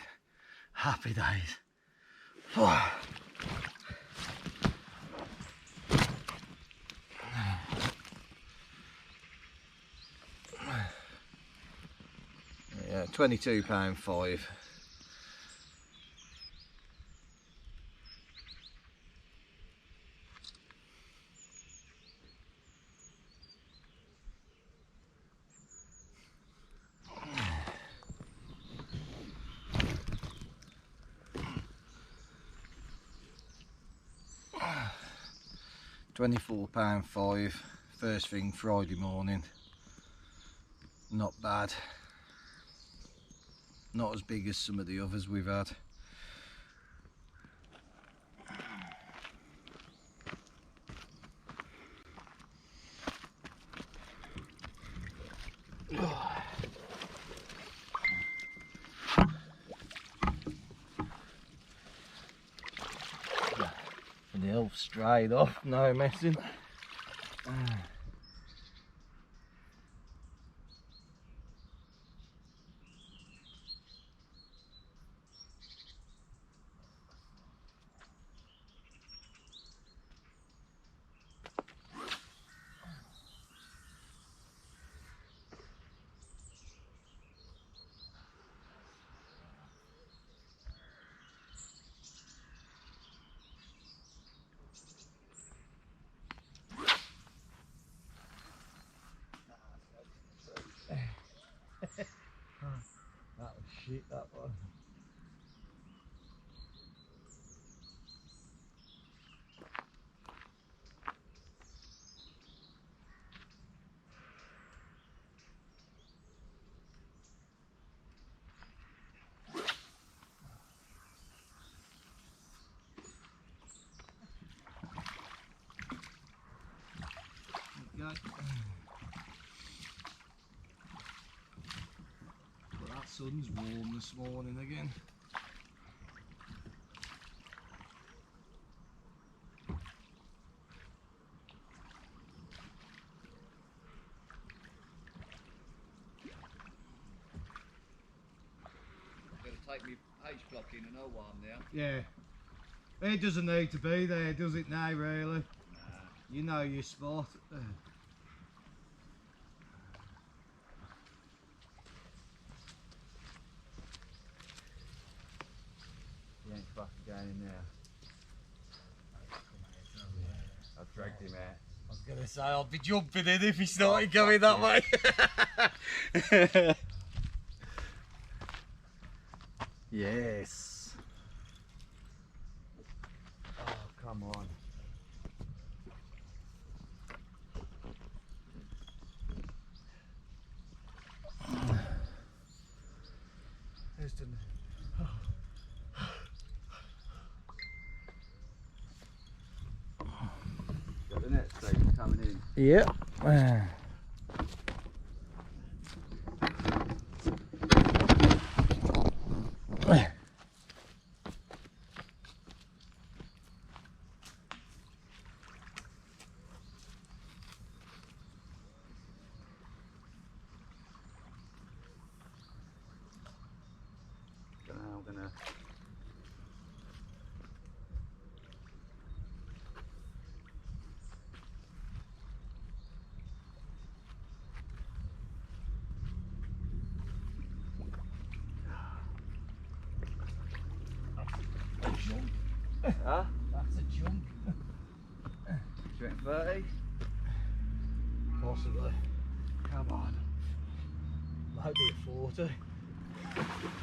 Happy days. Yeah, £22.5. £24.5, first thing Friday morning. Not bad. Not as big as some of the others we've had. And the elf straight off, no messing. That was shit, that one. Well, that sun's warm this morning again. Gotta take me H block in and O arm now. Yeah. It doesn't need to be there, does it now, really? Nah. You know your spot. He ain't fucking going in there. I've dragged him out. I was going to say, I'll be jumping in if he started going that way. Yes. Oh, come on. There's the... Got the net stage coming in. Yep. I'm gonna Huh? That's a jump. 30. Possibly. Come on. Might be a 40.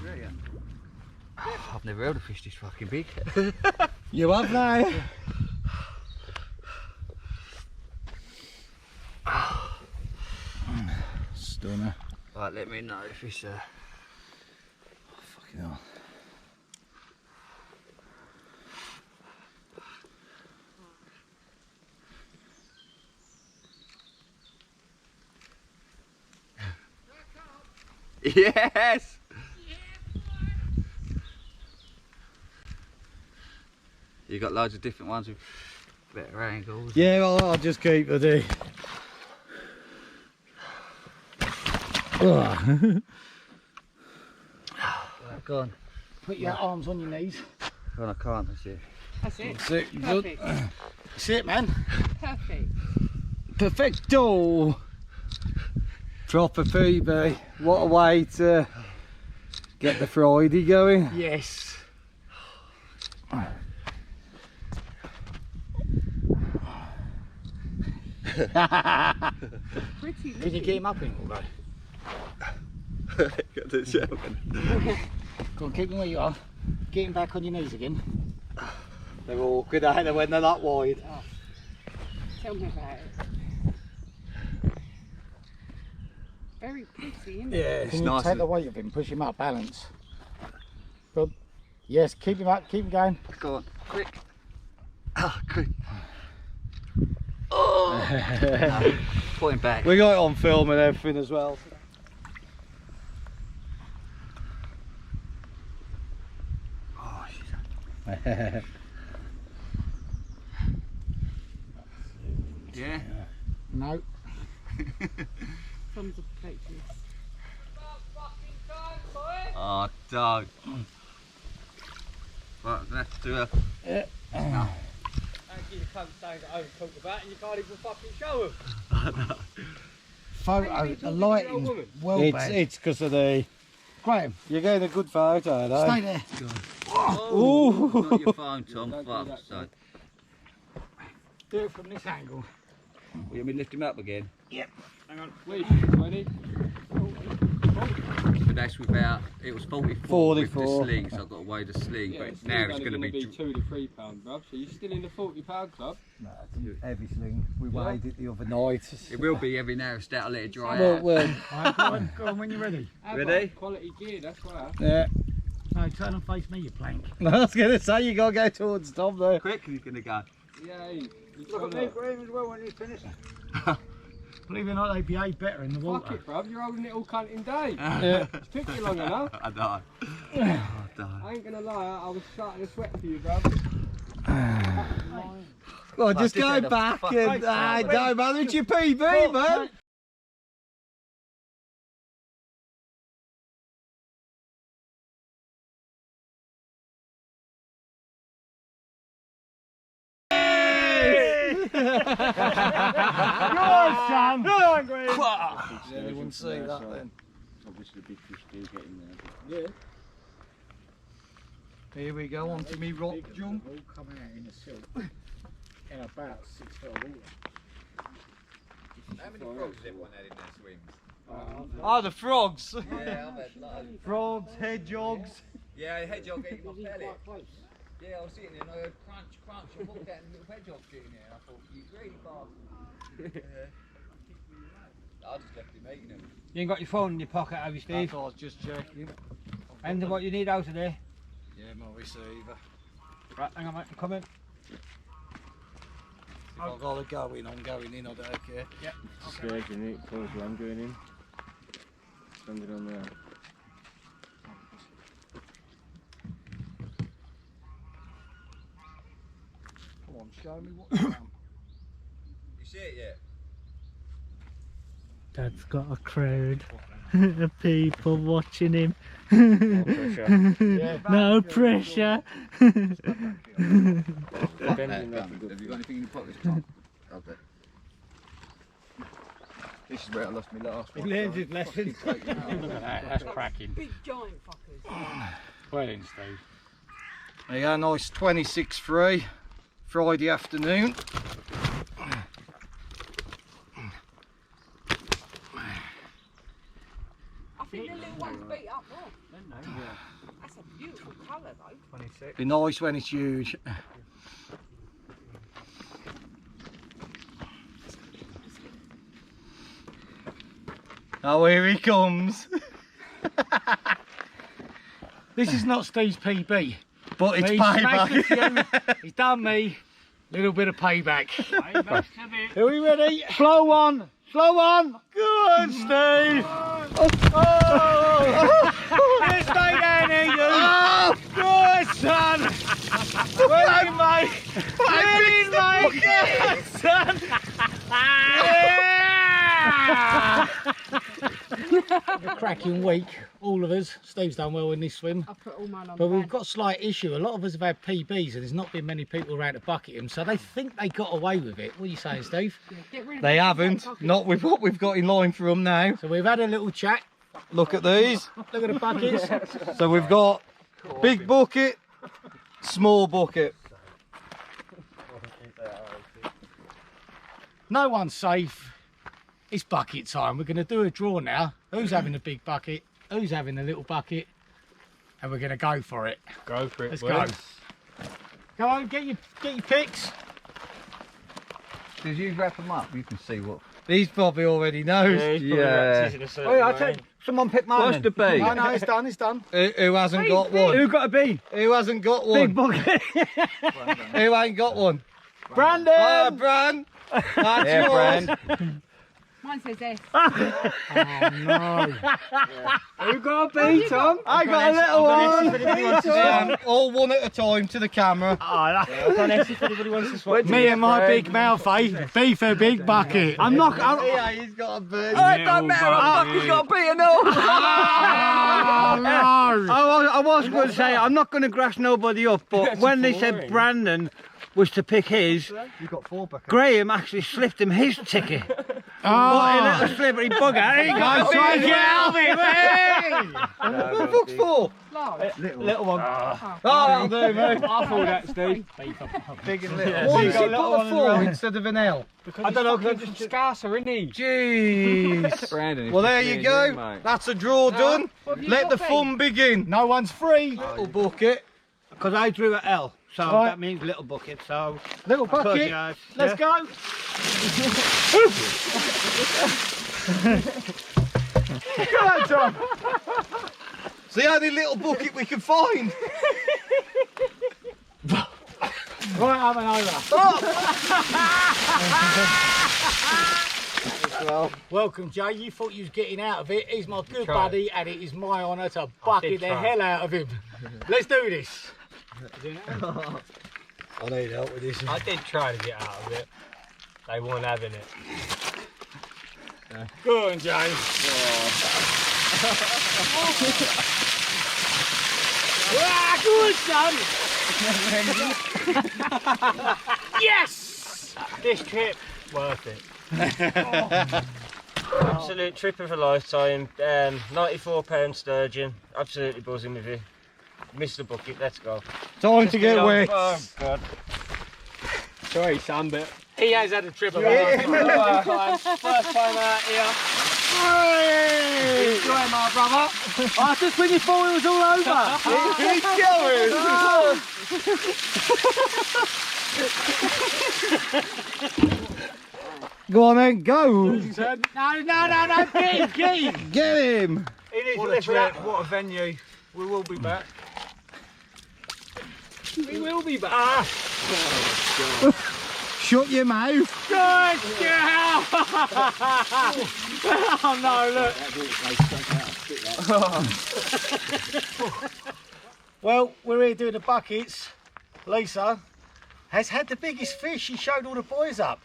Brilliant. I've never held a fish this fucking big. You have now. Stunner. Right, let me know if it's Oh, fucking hell. Yes! You got loads of different ones with better angles. Yeah, I'll just keep it there. Go on. Put your arms on your knees. Well, I can't, that's it. That's it. That's it. Perfect. That's it, man. Perfect. Perfecto. Proper PB. What a way to get the Friday going. Yes. Pretty. Can you get him up in all day? Got the German. Go on, keep him where you are. Get him back on your knees again. They're awkward, aren't they, when they're that wide? Tell me about it. Very pretty, isn't it? Yeah, it's nice. Take the weight of him, push him up, balance. Good. Yes, keep him up, keep him going. Go on, quick. Ah, quick. Oh! No, put him back. We got it on film and everything as well. Oh, yeah? No. Thumbs up plate, please. Oh, dog. Right, I'm gonna have to do a. Yeah. No. You can't say that over talk about and you can't even fucking show them. Photo, the lighting's well bad. It's because of the... Graham, You're getting a good photo, though. stay there. Oh, not your phone, Tom. Fuck, so. Do it from this angle. Will you want me to lift him up again? Yep. Hang on, where's you, 20? But that's without. It was 44 with the sling, so I've got to weigh the sling. Yeah, but now it's going to be. £2 to £3, bruv. So you're still in the £40 club. No, it's a heavy sling. We weighed it the other night. It will be every now and then. I'll let it dry out. Well, Alright, go on when you're ready. Ready? Quality gear, that's why. yeah. No, turn and face me, you plank. I was going to say, you got to go towards Tom there. Quick, he's going to go. Yeah, Look at me, Graham, as well when he's finished. Believe it or not, they behave better in the water. Fuck it, bruv. You're holding it all cunting day. Yeah. It's took you long enough. I know. Oh, darn. I ain't gonna lie, I was starting to sweat for you, bruv. Well, just go back and... don't bother with your PB, man. Go on, son! Go on, Graham! Yeah, you wouldn't see that then. Obviously, big fish do get in there. Yeah. Here we go, on to me rock jump. All coming out in a silk. In about 6 foot of water. How many frogs has everyone had in their swims? Oh, the frogs. Yeah, I've had loads. Frogs, hedgehogs. Yeah, hedgehog eating my pellet. Yeah, I was sitting there and I heard crunch, crunch. I walked out and a little hedgehog getting there. And I thought, you greedy bastard. Yeah. I just left him eating them. You ain't got your phone in your pocket, have you, Steve? I was just checking. And what you need out of there? Yeah, my receiver. Right, hang on, mate, I'm coming. If I've got to go in, I'm going in, I don't care. Yeah. Sturgeon, it calls you, I'm going in. Something on there. Come on, show me what you've done. You see it yet? Dad's got a crowd of people watching him. No pressure. Yeah. No pressure. Have you got anything in your pockets, Tom? I'll bet. This is where I lost my last one. He learns his lesson. Look at that, that's cracking. Big giant fuckers. Well in, Steve. There you go, nice 26.3 Friday afternoon. I think the little one's beat up more. That's a beautiful colour though. 26. Be nice when it's huge. Oh, here he comes. This is not Steve's PB. But it's He's smashed a payback. few, he's done me. Little bit of payback. Are we ready? Slow one. Slow one. Good, Steve. Let's stay down here, you. Good, son. Well in, mate. Well in, mate. Good, son. Yeah. A cracking week, all of us. Steve's done well in this swim. I put all mine on But the we've bag. got a slight issue. A lot of us have had PBs and there's not been many people around to bucket them, so they think they got away with it. What are you saying, Steve? Yeah, get rid of They it. haven't. Not with what we've got in line for them now. So we've had a little chat. Look at these. Look at the buckets. So we've got big bucket, small bucket. No one's safe. It's bucket time. We're going to do a draw now. Who's having a big bucket? Who's having a little bucket? And we're going to go for it. Go for it, Let's boys. go. Go on, get your picks. Listeners, you wrap them up, you can see what. He's probably already knows. Yeah. Oh, yeah, I tell you, someone pick mine. What's the B? No, no, it's done, it's done. Who hasn't got one? Who got a B? Who hasn't got one? Big bucket. Who ain't got one? Brandon! Ah, Bran! That's yours. Mine says S. Who got a B, Tom? I got a little one. All one at a time to the camera. Me and my big mouth, eh? B for big bucket. I'm not. Yeah, he's got a bird. Oh, it don't matter, he's got a B and all. I was going to say, I'm not going to grass nobody up, but when they said Brandon was to pick his, Graham actually slipped him his ticket. What a little slippery bugger. He got Try to get out of it, What the fuck's for? little one. Oh, that'll do, mate. I thought that, Steve. Big and little. Why has he got a 4 instead of an L? I don't know, because Just scarcer, isn't he? Jeez. Brandon, Well, there you go. That's a draw done. Let the fun begin. No one's free. Little bucket. Because I drew an L, so Right. that means little bucket, so... Little bucket. Let's go. Go on, Tom. It's the only little bucket we can find. Right, I'm an over. Welcome, Jay. You thought you was getting out of it. He's my good buddy, and it is my honour to bucket the hell out of him. Let's do this. I need help with this. I did try to get out of it. They weren't having it. Go on, Jay. Good, son. Yes! This trip, worth it. Absolute trip of a lifetime. 94-pound sturgeon. Absolutely buzzing with you. Missed the bucket, let's go. Time to get wet. Oh, God. Sorry, Sam, but He has had a trip of a lifetime. first time out here. Enjoy, my brother. I just when you thought it was all over. He's going. Go on then, go. No, get him. Get him. It is what a trip, what a venue. We will be back. We will be back. Shut your mouth. Good girl! Oh no, look. Well, we're here doing the buckets. Lisa has had the biggest fish. She showed all the boys up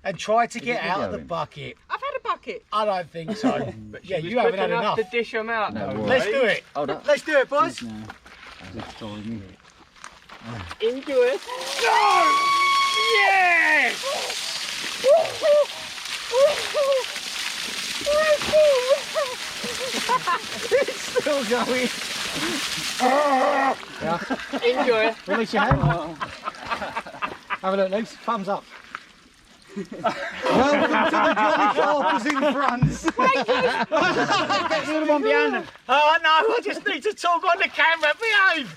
and tried to get out of the bucket. I've had a bucket. I don't think so. But yeah, you haven't had enough. to dish them out. No, though, Let's do it. Hold up. Let's do it, boys. Into it. Go! Yes! It's still going. Enjoy. Release your hand. Have a look, Luke. Thumbs up. Welcome to the Jollycarpers in France. Get the other one behind them. Oh no, I just need to talk on the camera. Behave.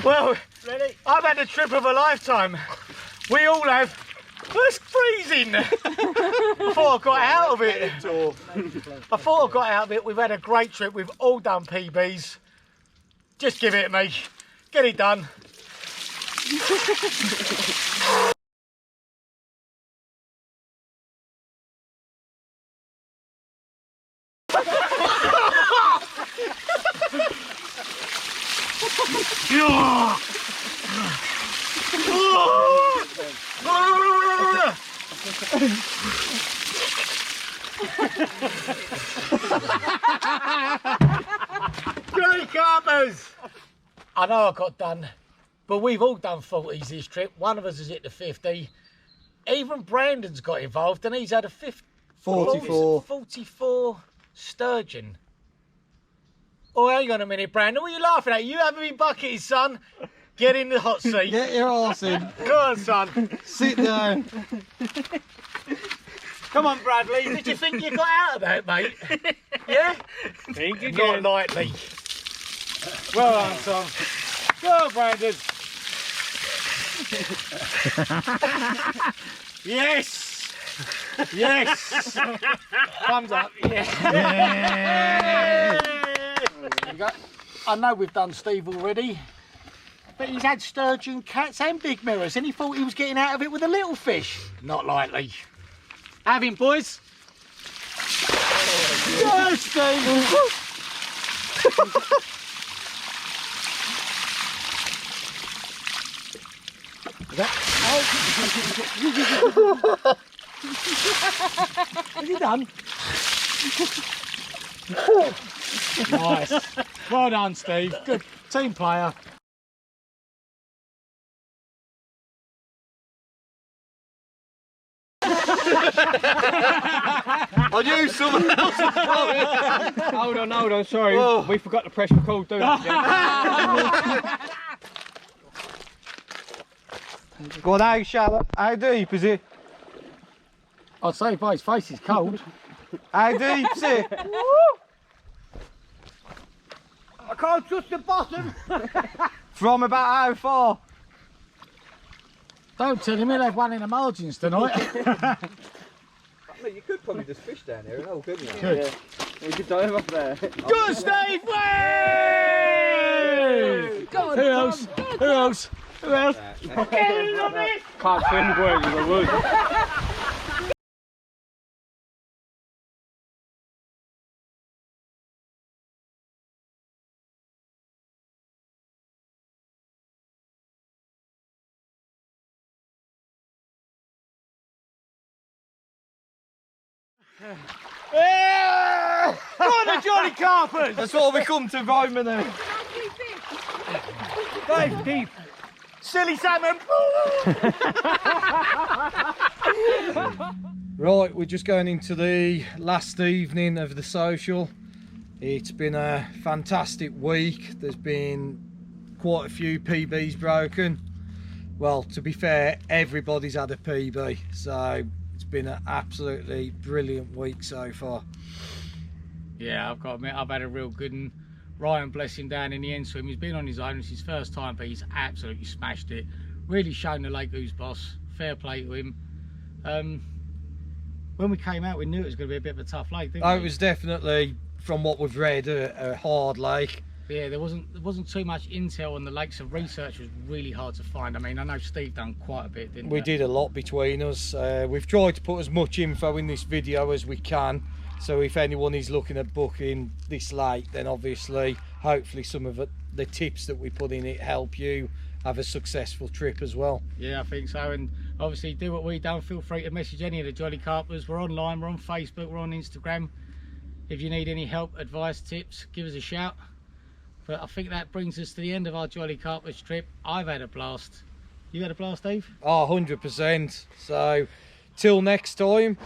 Well, I've had a trip of a lifetime. We all have. It's freezing. I thought I got out of it. We've had a great trip. We've all done PBs. Just give it to me. Get it done. Jollycarpers! I know I got done, but we've all done 40s this trip. One of us has hit the 50. Even Brandon's got involved and he's had a 44 sturgeon. Oh, hang on a minute, Brandon. What are you laughing at? You haven't been bucketed, son. Get in the hot seat. Get your arse in. Go on, son. Sit down. Come on, Bradley. Did you think you got out of that, mate? Yeah? Think again. Not lightly. Well done, Tom. Go on, Brandon. Yes! Yes! Thumbs up. Yeah. There we go. I know we've done Steve already, but he's had sturgeon, cats and big mirrors and he thought he was getting out of it with a little fish. Not likely. Have him, boys. Go, Steve! Have you done? Nice. Well done, Steve. Good team player. I knew someone else was coming. Hold on, sorry. Oh. We forgot to press record, do that. Go on, how shallow? How deep is it? I'd say by his face, he's cold. How deep is it? I can't touch the bottom. From about how far? Don't tell him he'll have one in the margins tonight. You could probably just fish down here, couldn't you? Good. Yeah. We could dive up there. Good, Steve! Way! Who else? Who else? Who else? Can't swim work as I would. Yeah! Go on the Jollycarpers! That's what we come to Vaumigny. Dive deep. Silly salmon. Right, we're just going into the last evening of the social. It's been a fantastic week. There's been quite a few PBs broken. Well, to be fair, everybody's had a PB, so it's been an absolutely brilliant week so far. Yeah, I've got to admit, I've had a real good one. Ryan, bless him, down in the end swim. He's been on his own. It's his first time, but he's absolutely smashed it. Really shown the lake who's boss. Fair play to him. When we came out, we knew it was going to be a bit of a tough lake, didn't we? It was definitely, from what we've read, a hard lake. But yeah, there wasn't too much intel on the lakes, so research was really hard to find. I mean, I know Steve done quite a bit, didn't he? We did a lot between us. We've tried to put as much info in this video as we can. So if anyone is looking at booking this lake, then obviously, hopefully some of the tips that we put in it help you have a successful trip as well. Yeah, I think so. And obviously do what we done. Feel free to message any of the Jollycarpers. We're online, we're on Facebook, we're on Instagram. If you need any help, advice, tips, give us a shout. But I think that brings us to the end of our Jollycarpers trip. I've had a blast. You had a blast, Dave? Oh, 100%. So, till next time.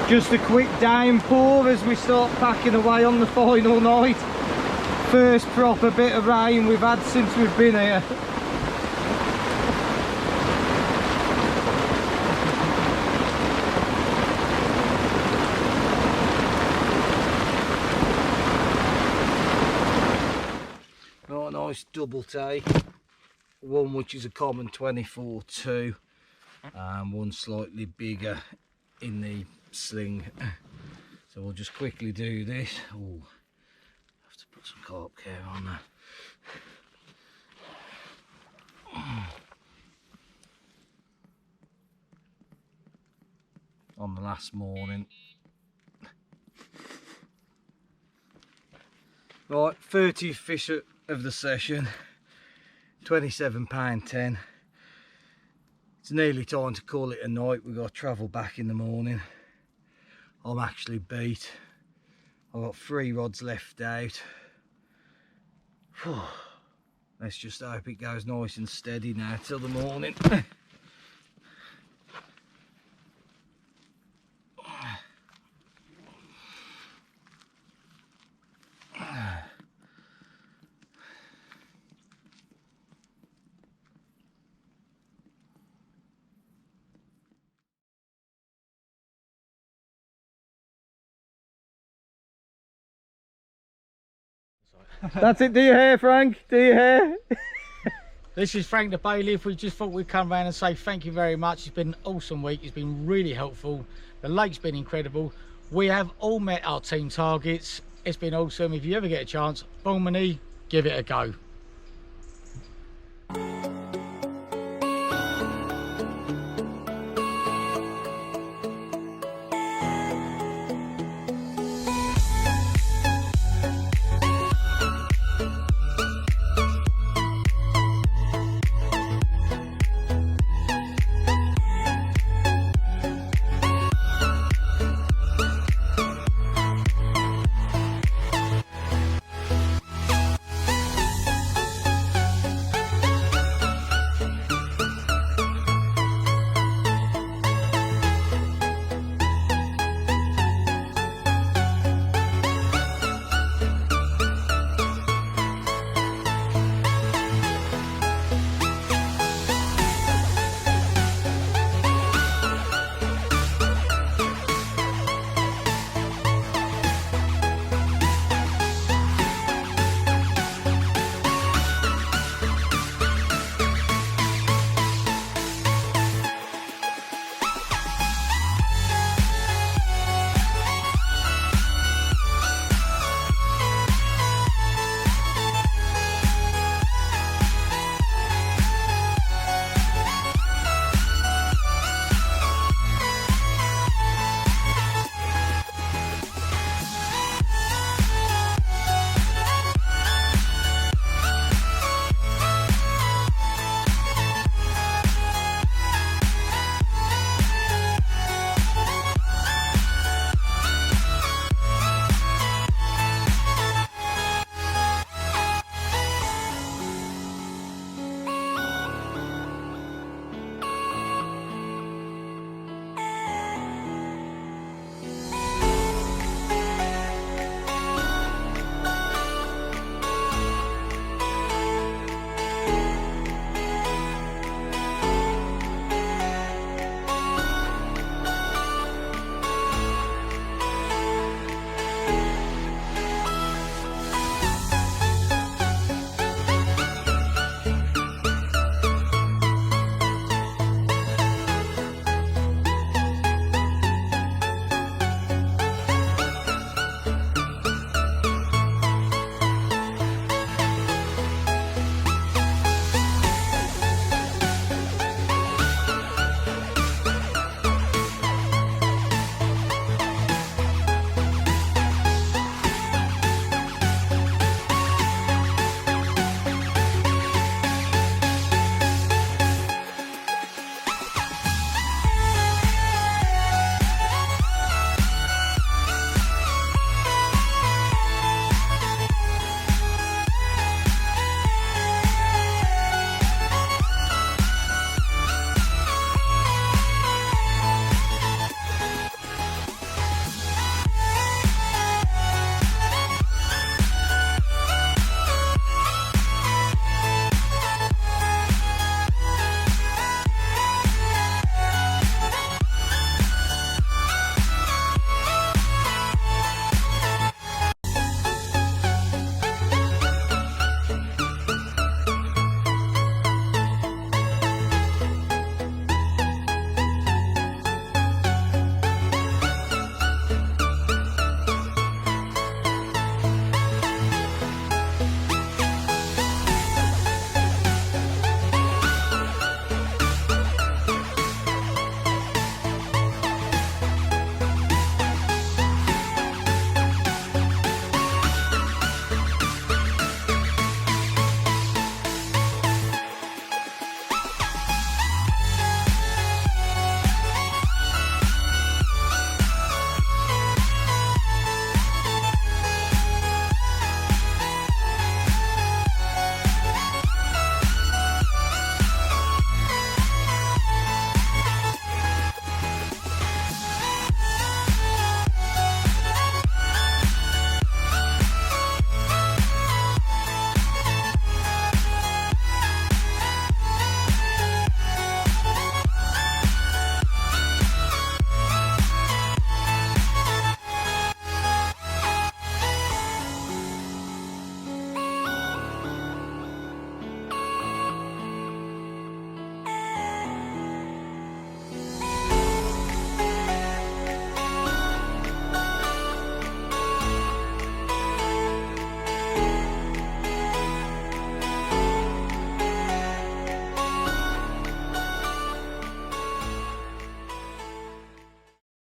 Just a quick downpour as we start packing away on the final night. First proper bit of rain we've had since we've been here. Not a nice double take. One which is a common 24-2 and one slightly bigger in the sling. So we'll just quickly do this. Oh, have to put some carp care on there. On the last morning. Right, 30th fish of the session, £27.10. It's nearly time to call it a night. We've got to travel back in the morning. I'm actually beat. I've got 3 rods left out. Whew. Let's just hope it goes nice and steady now till the morning. That's it. Do your hair, Frank. Do your hair. This is Frank the bailiff. We just thought we'd come round and say thank you very much. It's been an awesome week. It's been really helpful. The lake's been incredible. We have all met our team targets. It's been awesome. If you ever get a chance, Vaumigny, give it a go.